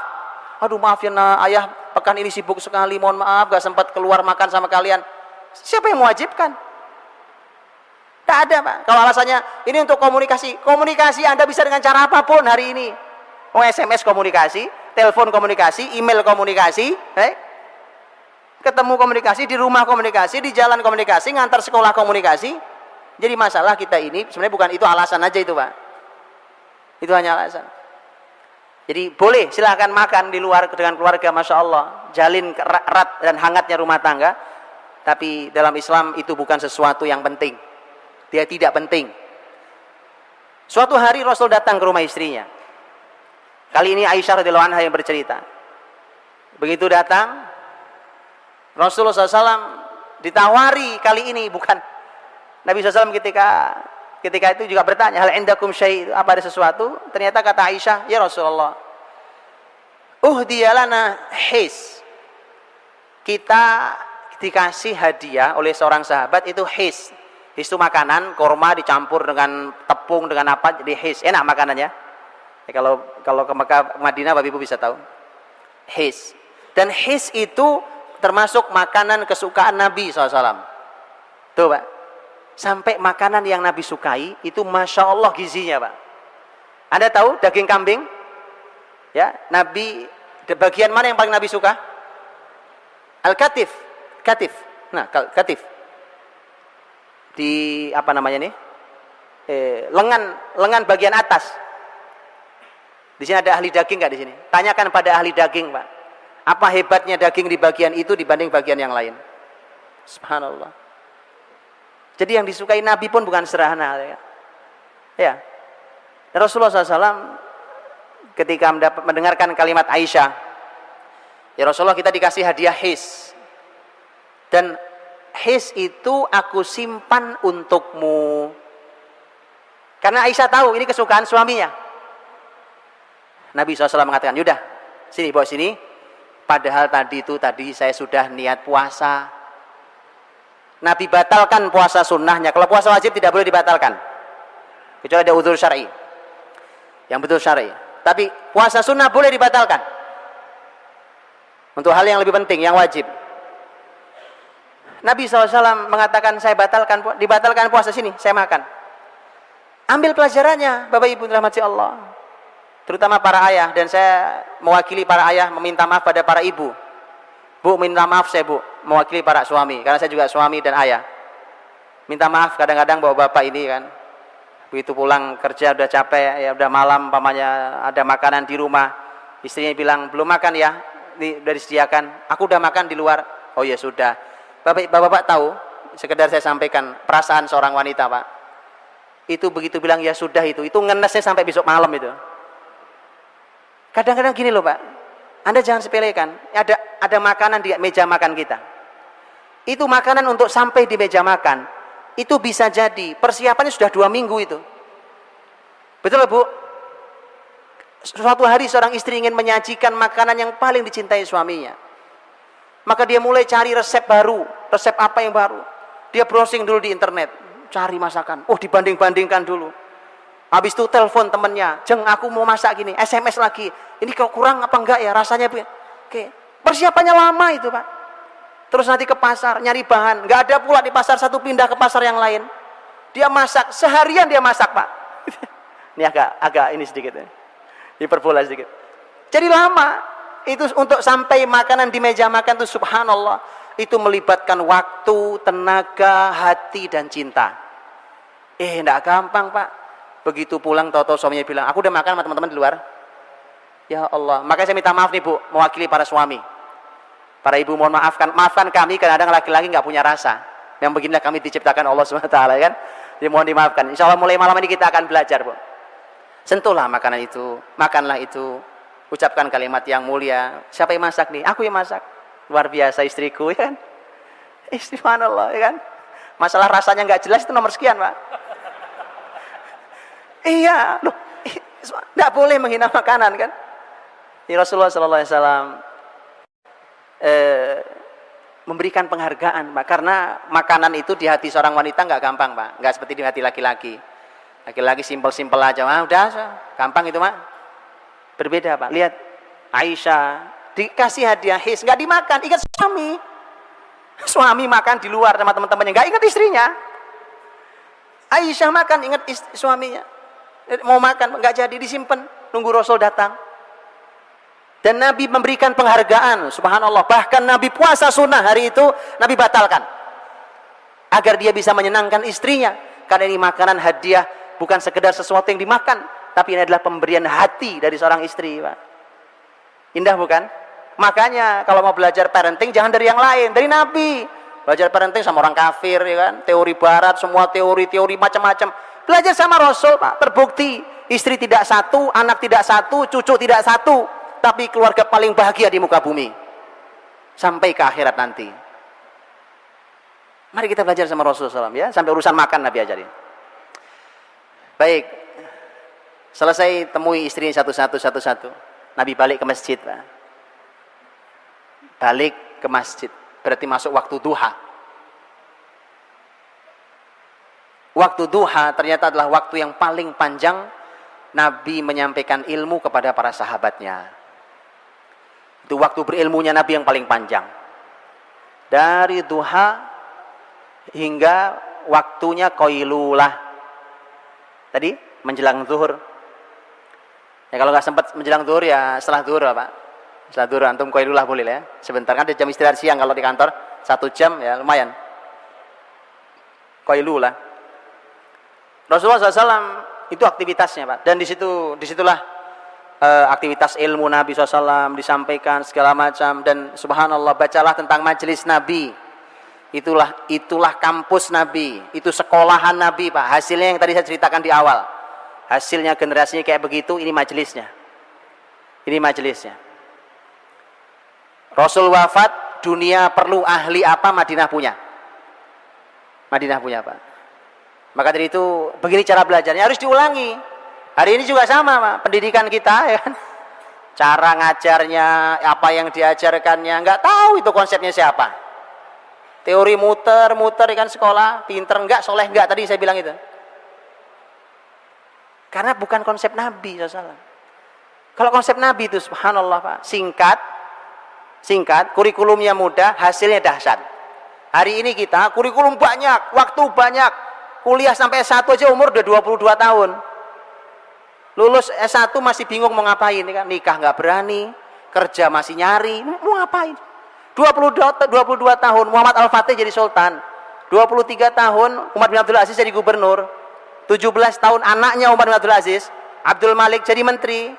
Aduh maaf ya nak, ayah pekan ini sibuk sekali, mohon maaf gak sempat keluar makan sama kalian. Siapa yang mewajibkan? Tak ada, Pak. Kalau alasannya ini untuk komunikasi, komunikasi Anda bisa dengan cara apapun hari ini. Oh, SMS komunikasi, telepon komunikasi, email komunikasi, ketemu komunikasi, di rumah komunikasi, di jalan komunikasi, ngantar sekolah komunikasi. Jadi masalah kita ini sebenarnya bukan itu alasan aja itu, Pak. Itu hanya alasan. Jadi boleh silahkan makan di luar dengan keluarga, Masya Allah. Jalin erat dan hangatnya rumah tangga. Tapi dalam Islam itu bukan sesuatu yang penting. Dia tidak penting. Suatu hari Rasul datang ke rumah istrinya. Kali ini Aisyah radhiyallahu anha yang bercerita. Begitu datang, Rasulullah SAW ditawari kali ini bukan. Nabi SAW ketika itu juga bertanya, hal indakum syai', apa ada sesuatu? Ternyata kata Aisyah, ya Rasulullah, uhdiyalana his. Kita dikasih hadiah oleh seorang sahabat itu his. His itu makanan, korma dicampur dengan tepung dengan apa, jadi his. Enak makanannya. Ya, kalau ke Mekah, Madinah, Bapak Ibu bisa tahu. His. Dan his itu termasuk makanan kesukaan Nabi SAW. Tuh, Pak. Sampai makanan yang Nabi sukai itu Masya Allah gizinya, Pak. Anda tahu daging kambing? Ya, Nabi, bagian mana yang paling Nabi suka? Al-katif. Katif. Nah, katif. Di apa namanya nih? Lengan bagian atas. Di sini ada ahli daging nggak di sini? Tanyakan pada ahli daging, Pak. Apa hebatnya daging di bagian itu dibanding bagian yang lain? Subhanallah. Jadi yang disukai Nabi pun bukan sederhana, ya. Rasulullah SAW ketika mendengarkan kalimat Aisyah, ya Rasulullah kita dikasih hadiah his, dan his itu aku simpan untukmu. Karena Aisyah tahu ini kesukaan suaminya. Nabi SAW mengatakan, yaudah, sini bawa sini. Padahal tadi saya sudah niat puasa. Nabi batalkan puasa sunnahnya. Kalau puasa wajib tidak boleh dibatalkan, kecuali ada udzur syar'i, yang betul syar'i. Tapi puasa sunnah boleh dibatalkan untuk hal yang lebih penting, yang wajib. Nabi SAW mengatakan, saya dibatalkan puasa sini, saya makan. Ambil pelajarannya, Bapak Ibu dirahmati Allah, terutama para ayah, dan saya mewakili para ayah meminta maaf pada para ibu. Bu, minta maaf saya, Bu, mewakili para suami, karena saya juga suami dan ayah. Minta maaf kadang-kadang bawa bapak ini kan, begitu pulang kerja udah capek, ya udah malam, pamannya ada makanan di rumah, istrinya bilang belum makan ya, ini udah disediakan, aku udah makan di luar. Oh ya sudah. Bapak tahu, sekedar saya sampaikan perasaan seorang wanita, Pak. Itu begitu bilang ya sudah, itu ngenesnya sampai besok malam itu. Kadang-kadang gini loh, Pak. Anda jangan sepelekan, ada makanan di meja makan kita. Itu makanan untuk sampai di meja makan, itu bisa jadi persiapannya sudah 2 minggu itu. Betul, Bu? Suatu hari seorang istri ingin menyajikan makanan yang paling dicintai suaminya. Maka dia mulai cari resep baru, resep apa yang baru. Dia browsing dulu di internet, cari masakan. Oh, dibanding-bandingkan dulu. Habis itu telepon temennya, Jeng, aku mau masak gini, SMS lagi. Ini kalau kurang apa enggak ya rasanya? Oke, persiapannya lama itu Pak. Terus nanti ke pasar nyari bahan, nggak ada pula di pasar satu, pindah ke pasar yang lain. Dia masak seharian, dia masak Pak. Ini agak ini sedikit ya, hiperbola sedikit. Jadi lama itu untuk sampai makanan di meja makan itu, subhanallah, itu melibatkan waktu, tenaga, hati dan cinta. Enggak gampang Pak. Begitu pulang tahu-tahu suaminya bilang, aku udah makan sama teman-teman di luar. Ya Allah, makanya saya minta maaf nih Bu, mewakili para suami. Para ibu mohon maafkan kami, kadang-kadang laki-laki nggak punya rasa. Yang beginilah kami diciptakan Allah SWT kan. Jadi mohon dimaafkan. Insya Allah mulai malam ini kita akan belajar Bu. Sentuhlah makanan itu, makanlah itu, ucapkan kalimat yang mulia. Siapa yang masak nih? Aku yang masak. Luar biasa istriku ya kan. Subhanallah ya kan. Masalah rasanya nggak jelas itu nomor sekian Pak. Iya, loh, nggak boleh menghina makanan kan? Ini Rasulullah SAW memberikan penghargaan, Pak, karena makanan itu di hati seorang wanita nggak gampang, Pak, nggak seperti di hati laki-laki. Laki-laki simpel-simpel aja, udah gampang itu, Pak. Berbeda, Pak. Lihat Aisyah dikasih hadiah his, nggak dimakan, ingat suami makan di luar sama teman-temannya, nggak ingat istrinya. Aisyah makan, ingat suaminya. Mau makan nggak jadi, disimpan nunggu Rasul datang. Dan Nabi memberikan penghargaan, subhanallah. Bahkan Nabi puasa sunnah hari itu Nabi batalkan agar dia bisa menyenangkan istrinya, karena ini makanan hadiah, bukan sekedar sesuatu yang dimakan, tapi ini adalah pemberian hati dari seorang istri, Pak. Indah bukan? Makanya kalau mau belajar parenting jangan dari yang lain, dari Nabi. Belajar parenting sama orang kafir ya kan, teori barat, semua teori-teori macam-macam. Belajar sama Rasul, Pak. Terbukti istri tidak satu, anak tidak satu, cucu tidak satu, tapi keluarga paling bahagia di muka bumi sampai ke akhirat nanti. Mari kita belajar sama Rasulullah SAW ya, sampai urusan makan Nabi ajarin. Baik, selesai temui istrinya satu-satu. Nabi balik ke masjid, Pak. Balik ke masjid, berarti masuk waktu duha. Waktu duha ternyata adalah waktu yang paling panjang Nabi menyampaikan ilmu kepada para sahabatnya. Itu waktu berilmunya Nabi yang paling panjang. Dari duha hingga waktunya qailulah. Tadi menjelang zuhur. Ya kalau nggak sempat menjelang zuhur ya setelah zuhur Pak. Setelah zuhur antum qailulah boleh ya. Sebentar kan ada jam istirahat siang kalau di kantor 1 jam ya lumayan. Qailulah. Rasulullah SAW itu aktivitasnya Pak, dan disitulah aktivitas ilmu Nabi SAW disampaikan segala macam. Dan subhanallah, bacalah tentang majelis Nabi, itulah kampus Nabi, itu sekolahan Nabi Pak. Hasilnya yang tadi saya ceritakan di awal, hasilnya generasinya kayak begitu. Ini majelisnya, Rasul wafat, dunia perlu ahli apa? Madinah punya Pak. Maka dari itu begini cara belajarnya, harus diulangi. Hari ini juga sama Pak, pendidikan kita ya kan, cara ngajarnya, apa yang diajarkannya, nggak tahu itu konsepnya siapa. Teori muter kan sekolah, pinter enggak, soleh enggak, tadi saya bilang itu. Karena bukan konsep Nabi SAW. Kalau konsep Nabi itu subhanallah Pak, singkat, kurikulumnya mudah, hasilnya dahsyat. Hari ini kita kurikulum banyak, waktu banyak, kuliah sampai S1 aja umur udah 22 tahun. Lulus S1 masih bingung mau ngapain kan? Nikah nggak berani, kerja masih nyari, mau ngapain? 22 tahun Muhammad Al-Fatih jadi sultan. 23 tahun Umar bin Abdul Aziz jadi gubernur. 17 tahun anaknya Umar bin Abdul Aziz, Abdul Malik, jadi menteri.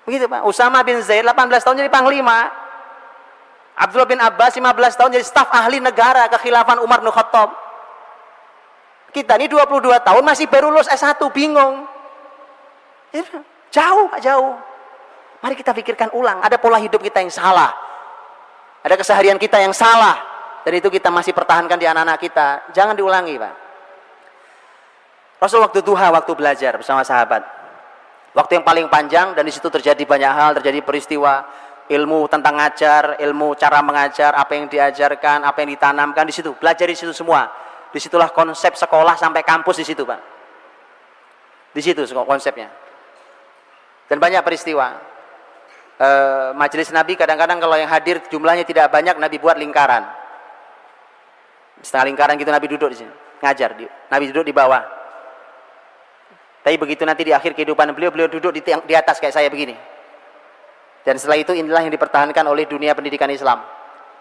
Begitu Pak. Usama bin Zaid 18 tahun jadi panglima. Abdullah bin Abbas 15 tahun jadi staf ahli negara kekhilafan Umar bin Khattab. Kita ini 22 tahun masih baru lulus S1, bingung. Jauh. Mari kita pikirkan ulang, ada pola hidup kita yang salah. Ada keseharian kita yang salah. Dan itu kita masih pertahankan di anak-anak kita. Jangan diulangi, Pak. Rasul waktu duha, waktu belajar bersama sahabat. Waktu yang paling panjang, dan di situ terjadi banyak hal, terjadi peristiwa. ilmu tentang ngajar, ilmu cara mengajar, apa yang diajarkan, apa yang ditanamkan di situ, belajar di situ semua. Disitulah konsep sekolah sampai kampus di situ, Pak. Di situ konsepnya. Dan banyak peristiwa. Majelis Nabi kadang-kadang kalau yang hadir jumlahnya tidak banyak, Nabi buat lingkaran. Setengah lingkaran gitu Nabi duduk di sini, ngajar. Nabi duduk di bawah. Tapi begitu nanti di akhir kehidupan beliau duduk di atas kayak saya begini. Dan setelah itu inilah yang dipertahankan oleh dunia pendidikan Islam.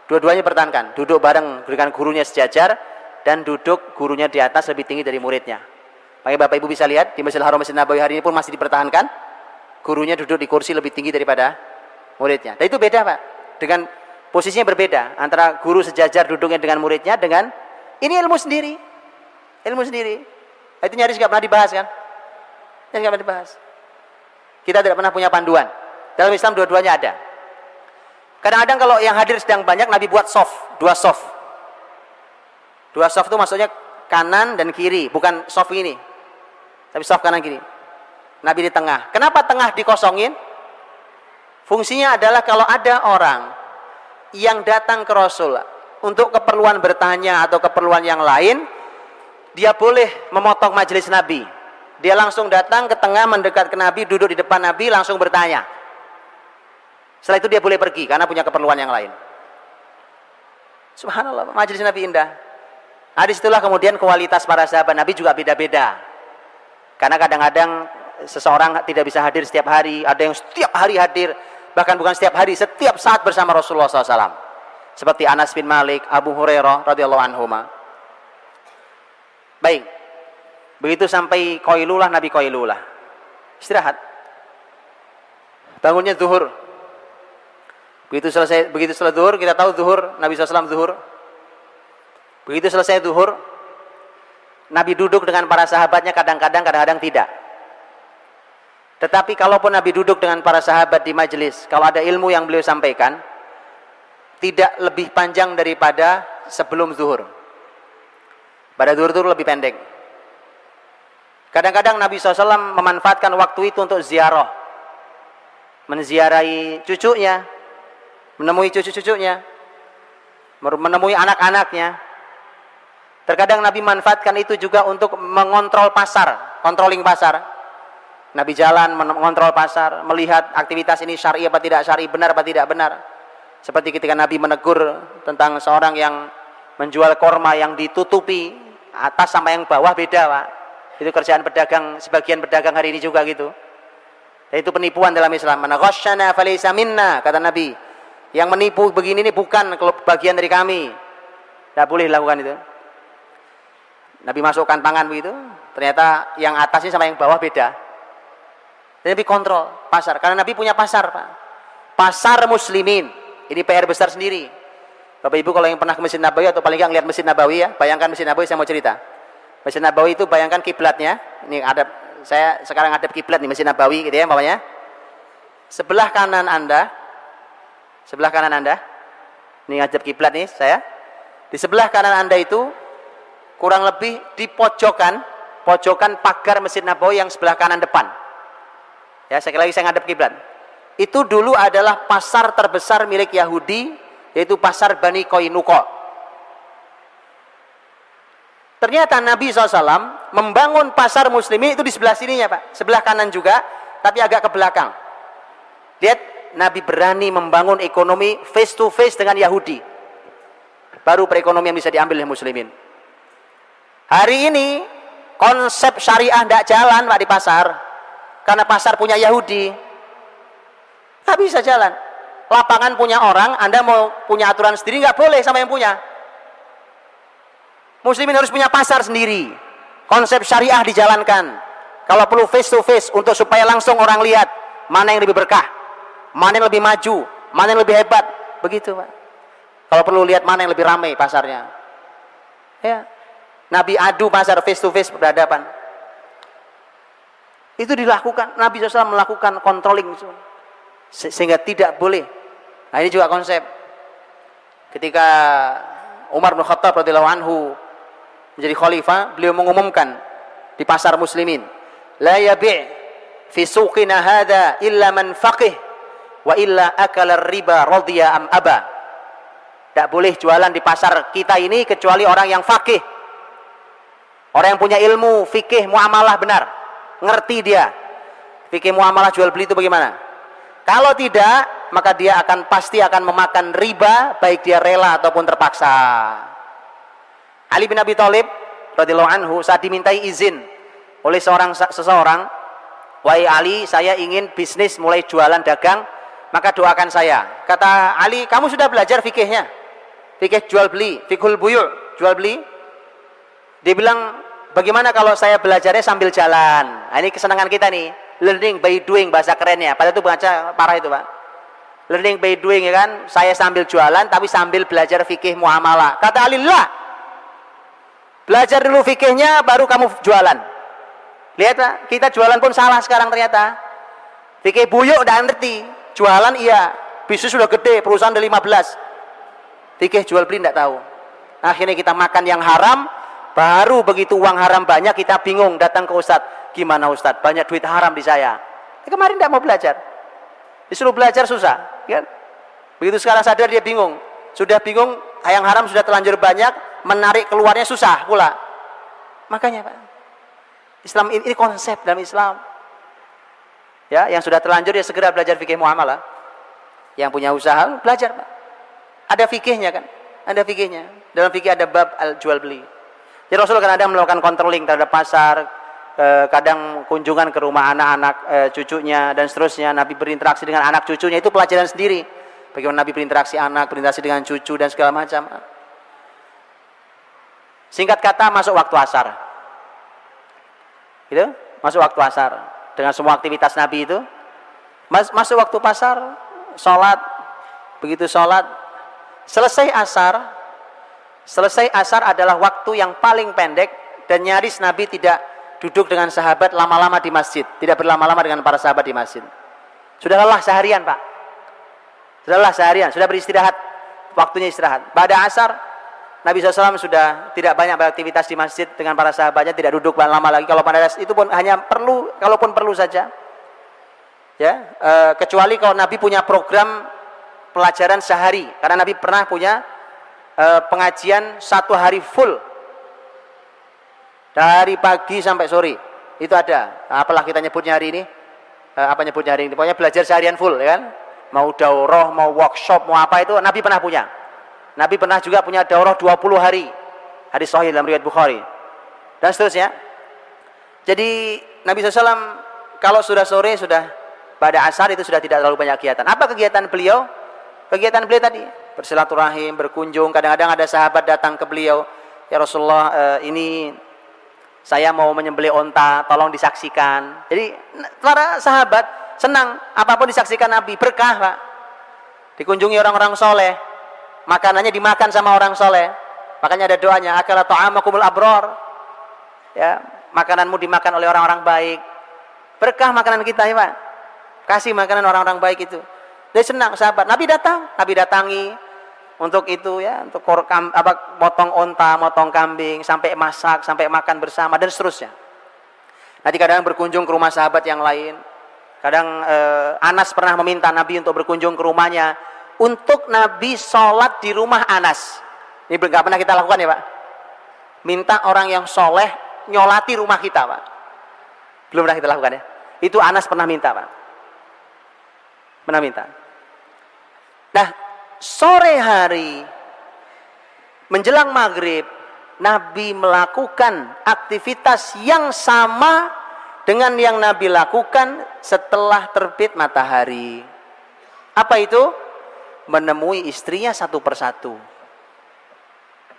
Dua-duanya pertahankan, duduk bareng dengan gurunya sejajar dan duduk gurunya di atas lebih tinggi dari muridnya. Makanya Bapak Ibu bisa lihat di Masjidil Haram Masjid Nabawi hari ini pun masih dipertahankan. Gurunya duduk di kursi lebih tinggi daripada muridnya. Dan itu beda, Pak. Dengan posisinya berbeda antara guru sejajar duduknya dengan muridnya dengan ini ilmu sendiri. Ilmu sendiri. Itu nyaris nggak pernah dibahas kan? Nyaris nggak pernah dibahas. Kita tidak pernah punya panduan. Dalam Islam dua-duanya ada. Kadang-kadang kalau yang hadir sedang banyak, Nabi buat soft, dua soft. Dua soft itu maksudnya kanan dan kiri, bukan soft ini. Tapi soft kanan kiri. Nabi di tengah. Kenapa tengah dikosongin? Fungsinya adalah kalau ada orang yang datang ke Rasul untuk keperluan bertanya atau keperluan yang lain, dia boleh memotong majelis Nabi. Dia langsung datang ke tengah, mendekat ke Nabi, duduk di depan Nabi, langsung bertanya. Setelah itu dia boleh pergi karena punya keperluan yang lain. Subhanallah, majelis Nabi indah. Nah, disitulah kemudian kualitas para sahabat Nabi juga beda-beda. Karena kadang-kadang seseorang tidak bisa hadir setiap hari, ada yang setiap hari hadir, bahkan bukan setiap hari, setiap saat bersama Rasulullah SAW. Seperti Anas bin Malik, Abu Hurairah radhiyallahu anhuma. Baik, begitu sampai Qailulah, Nabi Qailulah, istirahat. Bangunnya zuhur. Begitu selesai zuhur, kita tahu zuhur, Nabi SAW zuhur. Begitu selesai zuhur, Nabi duduk dengan para sahabatnya kadang-kadang tidak. Tetapi kalaupun Nabi duduk dengan para sahabat di majelis, kalau ada ilmu yang beliau sampaikan, tidak lebih panjang daripada sebelum zuhur. Pada zuhur itu lebih pendek. Kadang-kadang Nabi SAW memanfaatkan waktu itu untuk ziarah, menziarahi cucunya, menemui cucu-cucunya, menemui anak-anaknya. Terkadang Nabi manfaatkan itu juga untuk mengontrol pasar, controlling pasar. Nabi jalan mengontrol pasar, melihat aktivitas ini syar'i apa tidak syar'i, benar apa tidak benar. Seperti ketika Nabi menegur tentang seorang yang menjual korma yang ditutupi atas sama yang bawah beda, Pak. Itu kerjaan pedagang, sebagian pedagang hari ini juga gitu. Dan itu penipuan dalam Islam. Man ghasyana falaysa minna, kata Nabi. Yang menipu begini ini bukan bagian dari kami. Tidak boleh lakukan itu. Nabi masukkan tangan begitu, ternyata yang atasnya sama yang bawah beda. Dan Nabi kontrol pasar, karena Nabi punya pasar, Pak. Pasar muslimin. Ini PR besar sendiri. Bapak Ibu kalau yang pernah ke Masjid Nabawi atau paling nggak ngeliat Masjid Nabawi ya, bayangkan Masjid Nabawi, saya mau cerita. Masjid Nabawi itu bayangkan kiblatnya. Ini ada, saya sekarang ada kiblat nih Masjid Nabawi gitu ya, umpamanya. Sebelah kanan Anda, ini ngadep kiblat nih saya. Di sebelah kanan Anda itu kurang lebih di pojokan pagar Masjid Nabawi yang sebelah kanan depan. Ya, sekali lagi saya ngadep kiblat. Itu dulu adalah pasar terbesar milik Yahudi, yaitu pasar Bani Qainuqa. Ternyata Nabi SAW membangun pasar muslimin itu di sebelah sininya, Pak. Sebelah kanan juga, tapi agak ke belakang. Lihat, Nabi berani membangun ekonomi face to face dengan Yahudi. Baru perekonomian bisa diambil oleh muslimin. Hari ini konsep syariah tidak jalan, Pak, di pasar. Karena pasar punya Yahudi. Nggak bisa jalan. Lapangan punya orang, Anda mau punya aturan sendiri, nggak boleh sama yang punya. Muslimin harus punya pasar sendiri. Konsep syariah dijalankan. Kalau perlu face to face untuk supaya langsung orang lihat mana yang lebih berkah, mana yang lebih maju, mana yang lebih hebat, begitu, Pak. Kalau perlu lihat mana yang lebih ramai pasarnya. Ya. Nabi adu pasar face to face berhadapan. Itu dilakukan, Nabi SAW melakukan controlling sehingga tidak boleh. Nah, ini juga konsep. Ketika Umar bin Khattab radhiyallahu anhu menjadi khalifah, beliau mengumumkan di pasar muslimin, la yabi' fi suqina hadha illa man faqih wa illa akala riba radhiya am aba. Tidak boleh jualan di pasar kita ini kecuali orang yang faqih, orang yang punya ilmu fikih muamalah benar, ngerti dia fikih muamalah jual beli itu bagaimana. Kalau tidak, maka dia pasti akan memakan riba, baik dia rela ataupun terpaksa. Ali bin Abi Thalib radhiyallahu anhu saat dimintai izin oleh seseorang, wahai Ali, saya ingin bisnis mulai jualan dagang, maka doakan saya. Kata Ali, kamu sudah belajar fikihnya? Fikih jual beli, fikhul buyu', jual beli? Dia bilang, bagaimana kalau saya belajarnya sambil jalan? Nah, ini kesenangan kita nih, learning by doing, bahasa kerennya. Padahal itu baca parah itu, Pak. Learning by doing, ya kan? Saya sambil jualan tapi sambil belajar fikih muamalah. Kata Ali, lah, belajar dulu fikihnya baru kamu jualan. Lihat, Pak, kita jualan pun salah sekarang ternyata. Fikih buyuk udah ngerti, jualan iya, bisnis sudah gede, perusahaan udah 15. Fikih jual beli tidak tahu. Akhirnya kita makan yang haram, baru begitu uang haram banyak kita bingung datang ke Ustadz. Gimana Ustadz? Banyak duit haram di saya. Kemarin tidak mau belajar. Disuruh belajar susah, kan? Begitu sekarang sadar dia bingung. Sudah bingung, yang haram sudah terlanjur banyak, menarik keluarnya susah pula. Makanya, Pak, Islam ini konsep dalam Islam. Ya, yang sudah terlanjur ya segera belajar fikih muamalah. Yang punya usaha belajar, Pak. Ada fikihnya kan? Ada fikihnya. Dalam fikih ada bab jual beli. Jadi Rasul kan ada melakukan controlling terhadap pasar, kadang kunjungan ke rumah anak-anak cucunya dan seterusnya. Nabi berinteraksi dengan anak cucunya, itu pelajaran sendiri. Bagaimana Nabi berinteraksi anak, berinteraksi dengan cucu dan segala macam. Singkat kata, masuk waktu asar. Gitu? Masuk waktu asar. Dengan semua aktivitas Nabi itu. Masuk waktu pasar, sholat. Begitu sholat, selesai asar adalah waktu yang paling pendek dan nyaris Nabi tidak duduk dengan sahabat lama-lama di masjid, tidak berlama-lama dengan para sahabat di masjid. Sudah lelah seharian, Pak. Sudah lelah seharian, sudah beristirahat, waktunya istirahat. Pada asar, Nabi SAW sudah tidak banyak beraktivitas di masjid dengan para sahabatnya, tidak duduk lama lagi. Kalau pada itu pun hanya perlu, kalaupun perlu saja. Ya, kecuali kalau Nabi punya program pelajaran sehari, karena Nabi pernah punya pengajian 1 hari full dari pagi sampai sore, itu ada. Apalah kita nyebutnya hari ini, apa nyebutnya hari ini, pokoknya belajar seharian full, ya kan? Mau daurah, mau workshop, mau apa, itu Nabi pernah punya. Nabi pernah juga punya daurah 20 hari, hadis sahih dalam riwayat Bukhari dan seterusnya. Jadi Nabi SAW kalau sudah sore, sudah pada asar, itu sudah tidak terlalu banyak kegiatan. Apa kegiatan beliau? Kegiatan beliau tadi bersilaturahim, berkunjung. Kadang-kadang ada sahabat datang ke beliau, ya Rasulullah, ini saya mau menyembelih onta, tolong disaksikan. Jadi para sahabat senang apapun disaksikan Nabi, berkah, Pak. Dikunjungi orang-orang soleh, makanannya dimakan sama orang soleh. Makanya ada doanya, akala ta'amakumul abror, ya, makananmu dimakan oleh orang-orang baik. Berkah makanan kita, ya Pak. Kasih makanan orang-orang baik itu. Dia senang sahabat. Nabi datangi untuk itu, ya, untuk motong onta, motong kambing, sampai masak, sampai makan bersama dan seterusnya. Nanti kadang berkunjung ke rumah sahabat yang lain. Kadang Anas pernah meminta Nabi untuk berkunjung ke rumahnya, untuk Nabi sholat di rumah Anas. Ini nggak pernah kita lakukan, ya Pak. Minta orang yang soleh nyolati rumah kita, Pak. Belum pernah kita lakukan, ya. Itu Anas pernah minta, Pak. Pernah minta. Nah, sore hari menjelang maghrib, Nabi melakukan aktivitas yang sama dengan yang Nabi lakukan setelah terbit matahari. Apa itu? Menemui istrinya satu persatu.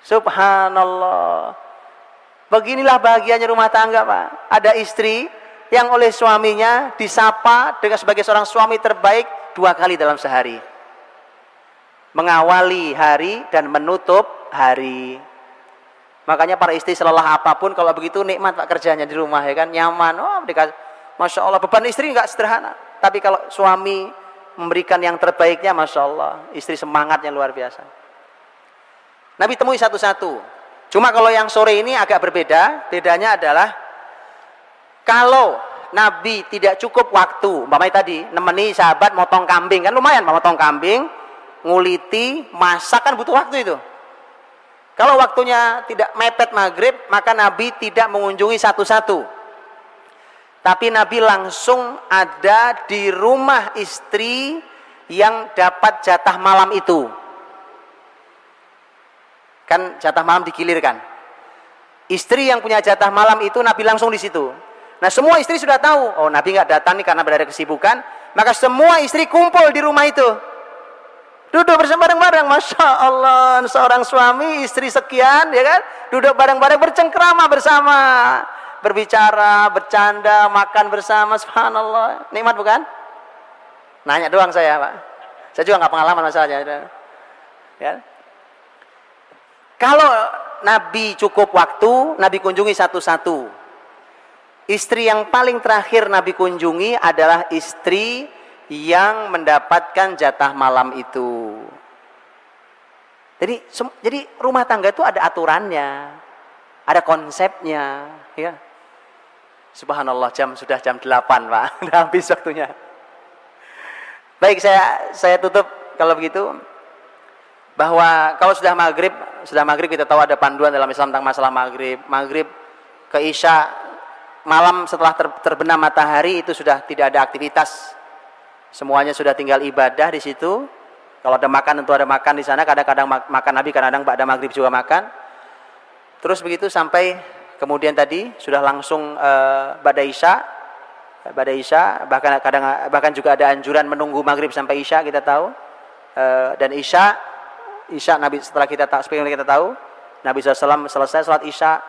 Subhanallah. Beginilah bahagianya rumah tangga, Pak. Ada istri yang oleh suaminya disapa dengan sebagai seorang suami terbaik 2 kali dalam sehari. Mengawali hari dan menutup hari. Makanya para istri selelah apapun, kalau begitu nikmat Pak kerjanya di rumah, ya kan, nyaman. Oh, Masya Allah, beban istri nggak sederhana. Tapi kalau suami memberikan yang terbaiknya, Masya Allah, istri semangatnya luar biasa. Nabi temui satu-satu. Cuma kalau yang sore ini agak berbeda. Bedanya adalah kalau Nabi tidak cukup waktu, umpamanya tadi nemeni sahabat motong kambing, kan lumayan motong kambing, nguliti, masak, kan butuh waktu itu. Kalau waktunya tidak mepet maghrib, maka Nabi tidak mengunjungi satu-satu, tapi Nabi langsung ada di rumah istri yang dapat jatah malam itu. Kan jatah malam digilirkan. Istri yang punya jatah malam itu Nabi langsung di situ. Nah, semua istri sudah tahu, oh Nabi nggak datang nih karena berada kesibukan, maka semua istri kumpul di rumah itu. Duduk bersama bareng-bareng, Masya Allah, seorang suami, istri sekian, ya kan? Duduk bareng-bareng, bercengkrama bersama, berbicara, bercanda, makan bersama, subhanallah. Nikmat bukan? Nanya doang saya, Pak. Saya juga nggak pengalaman masalahnya. Ya. Kalau Nabi cukup waktu, Nabi kunjungi satu-satu. Istri yang paling terakhir Nabi kunjungi adalah istri yang mendapatkan jatah malam itu. Jadi rumah tangga itu ada aturannya, ada konsepnya, ya. Subhanallah, sudah jam 8, Pak. Sudah habis waktunya. Baik, saya tutup kalau begitu, bahwa kalau sudah maghrib kita tahu ada panduan dalam Islam tentang masalah maghrib ke isya, malam setelah terbenam matahari itu sudah tidak ada aktivitas, semuanya sudah tinggal ibadah di situ. Kalau ada makan tentu ada makan di sana, kadang-kadang makan Nabi, kadang-kadang ba'da maghrib juga makan. Terus begitu sampai kemudian tadi sudah langsung ba'da isya, bahkan juga ada anjuran menunggu maghrib sampai isya, kita tahu. Dan isya Nabi, setelah kita tahu Nabi SAW selesai sholat isya,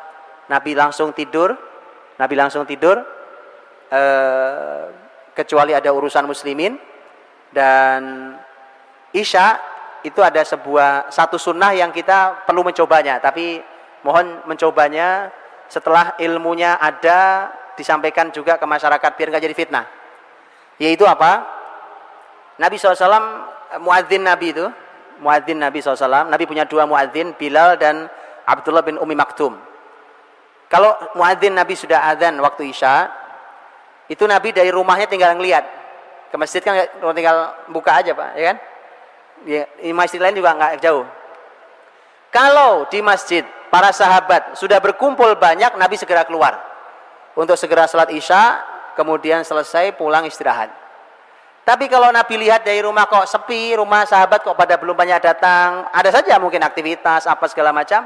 Nabi langsung tidur, kecuali ada urusan muslimin. Dan isya itu ada satu sunnah yang kita perlu mencobanya, tapi mohon mencobanya setelah ilmunya ada, disampaikan juga ke masyarakat biar nggak jadi fitnah. Yaitu apa? Nabi SAW, muadzin Nabi SAW, Nabi punya dua muadzin, Bilal dan Abdullah bin Umi Maktum. Kalau muadzin Nabi sudah adzan waktu isya, itu Nabi dari rumahnya tinggal ngelihat ke masjid, kan tinggal buka aja, Pak, ya kan? Di masjid lain juga nggak jauh. Kalau di masjid para sahabat sudah berkumpul banyak, Nabi segera keluar untuk segera sholat isya, kemudian selesai pulang istirahat. Tapi kalau Nabi lihat dari rumah kok sepi, rumah sahabat kok pada belum banyak datang, ada saja mungkin aktivitas apa segala macam,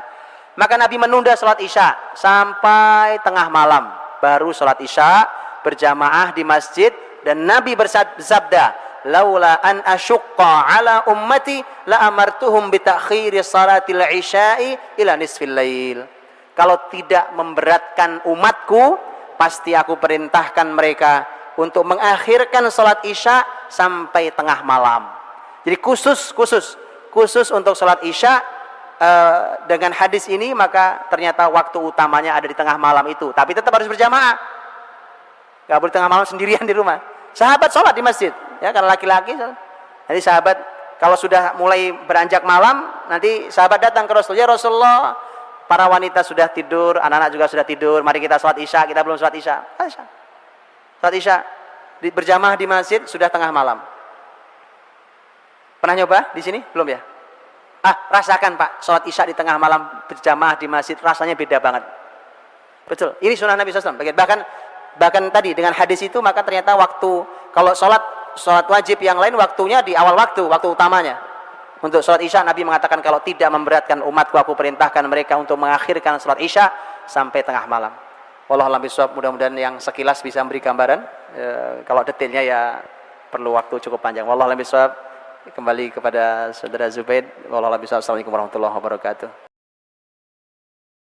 maka Nabi menunda sholat isya sampai tengah malam, baru sholat isya berjamaah di masjid. Dan Nabi bersabda, laula an asyqa ala ummati la amartuhum bi ta'khiri salatil isya'i ila nisfil lail. Kalau tidak memberatkan umatku, pasti aku perintahkan mereka untuk mengakhirkan salat isya sampai tengah malam. Jadi khusus untuk salat isya. Dengan hadis ini maka ternyata waktu utamanya ada di tengah malam itu, tapi tetap harus berjamaah. Gak boleh tengah malam sendirian di rumah. Sahabat sholat di masjid, ya, karena laki-laki. Jadi sahabat kalau sudah mulai beranjak malam, nanti sahabat datang ke Rasulullah, ya Rasulullah, para wanita sudah tidur, anak-anak juga sudah tidur, mari kita sholat isya, kita belum sholat isya. Sholat isya berjamaah di masjid sudah tengah malam. Pernah nyoba di sini? Belum ya? Rasakan, Pak, sholat isya di tengah malam berjamaah di masjid rasanya beda banget. Betul, ini sunnah Nabi SAW. Bahkan tadi dengan hadis itu, maka ternyata waktu kalau sholat wajib yang lain waktunya di awal waktu utamanya. Untuk sholat isya Nabi mengatakan kalau tidak memberatkan umatku, aku perintahkan mereka untuk mengakhirkan sholat isya sampai tengah malam. Wallahu a'lam bishawab. Mudah-mudahan yang sekilas bisa memberi gambaran. Kalau detailnya ya perlu waktu cukup panjang. Wallahu a'lam bishawab. Kembali kepada saudara Zubaid. Wallahu a'lam bishawab. Assalamualaikum warahmatullahi wabarakatuh.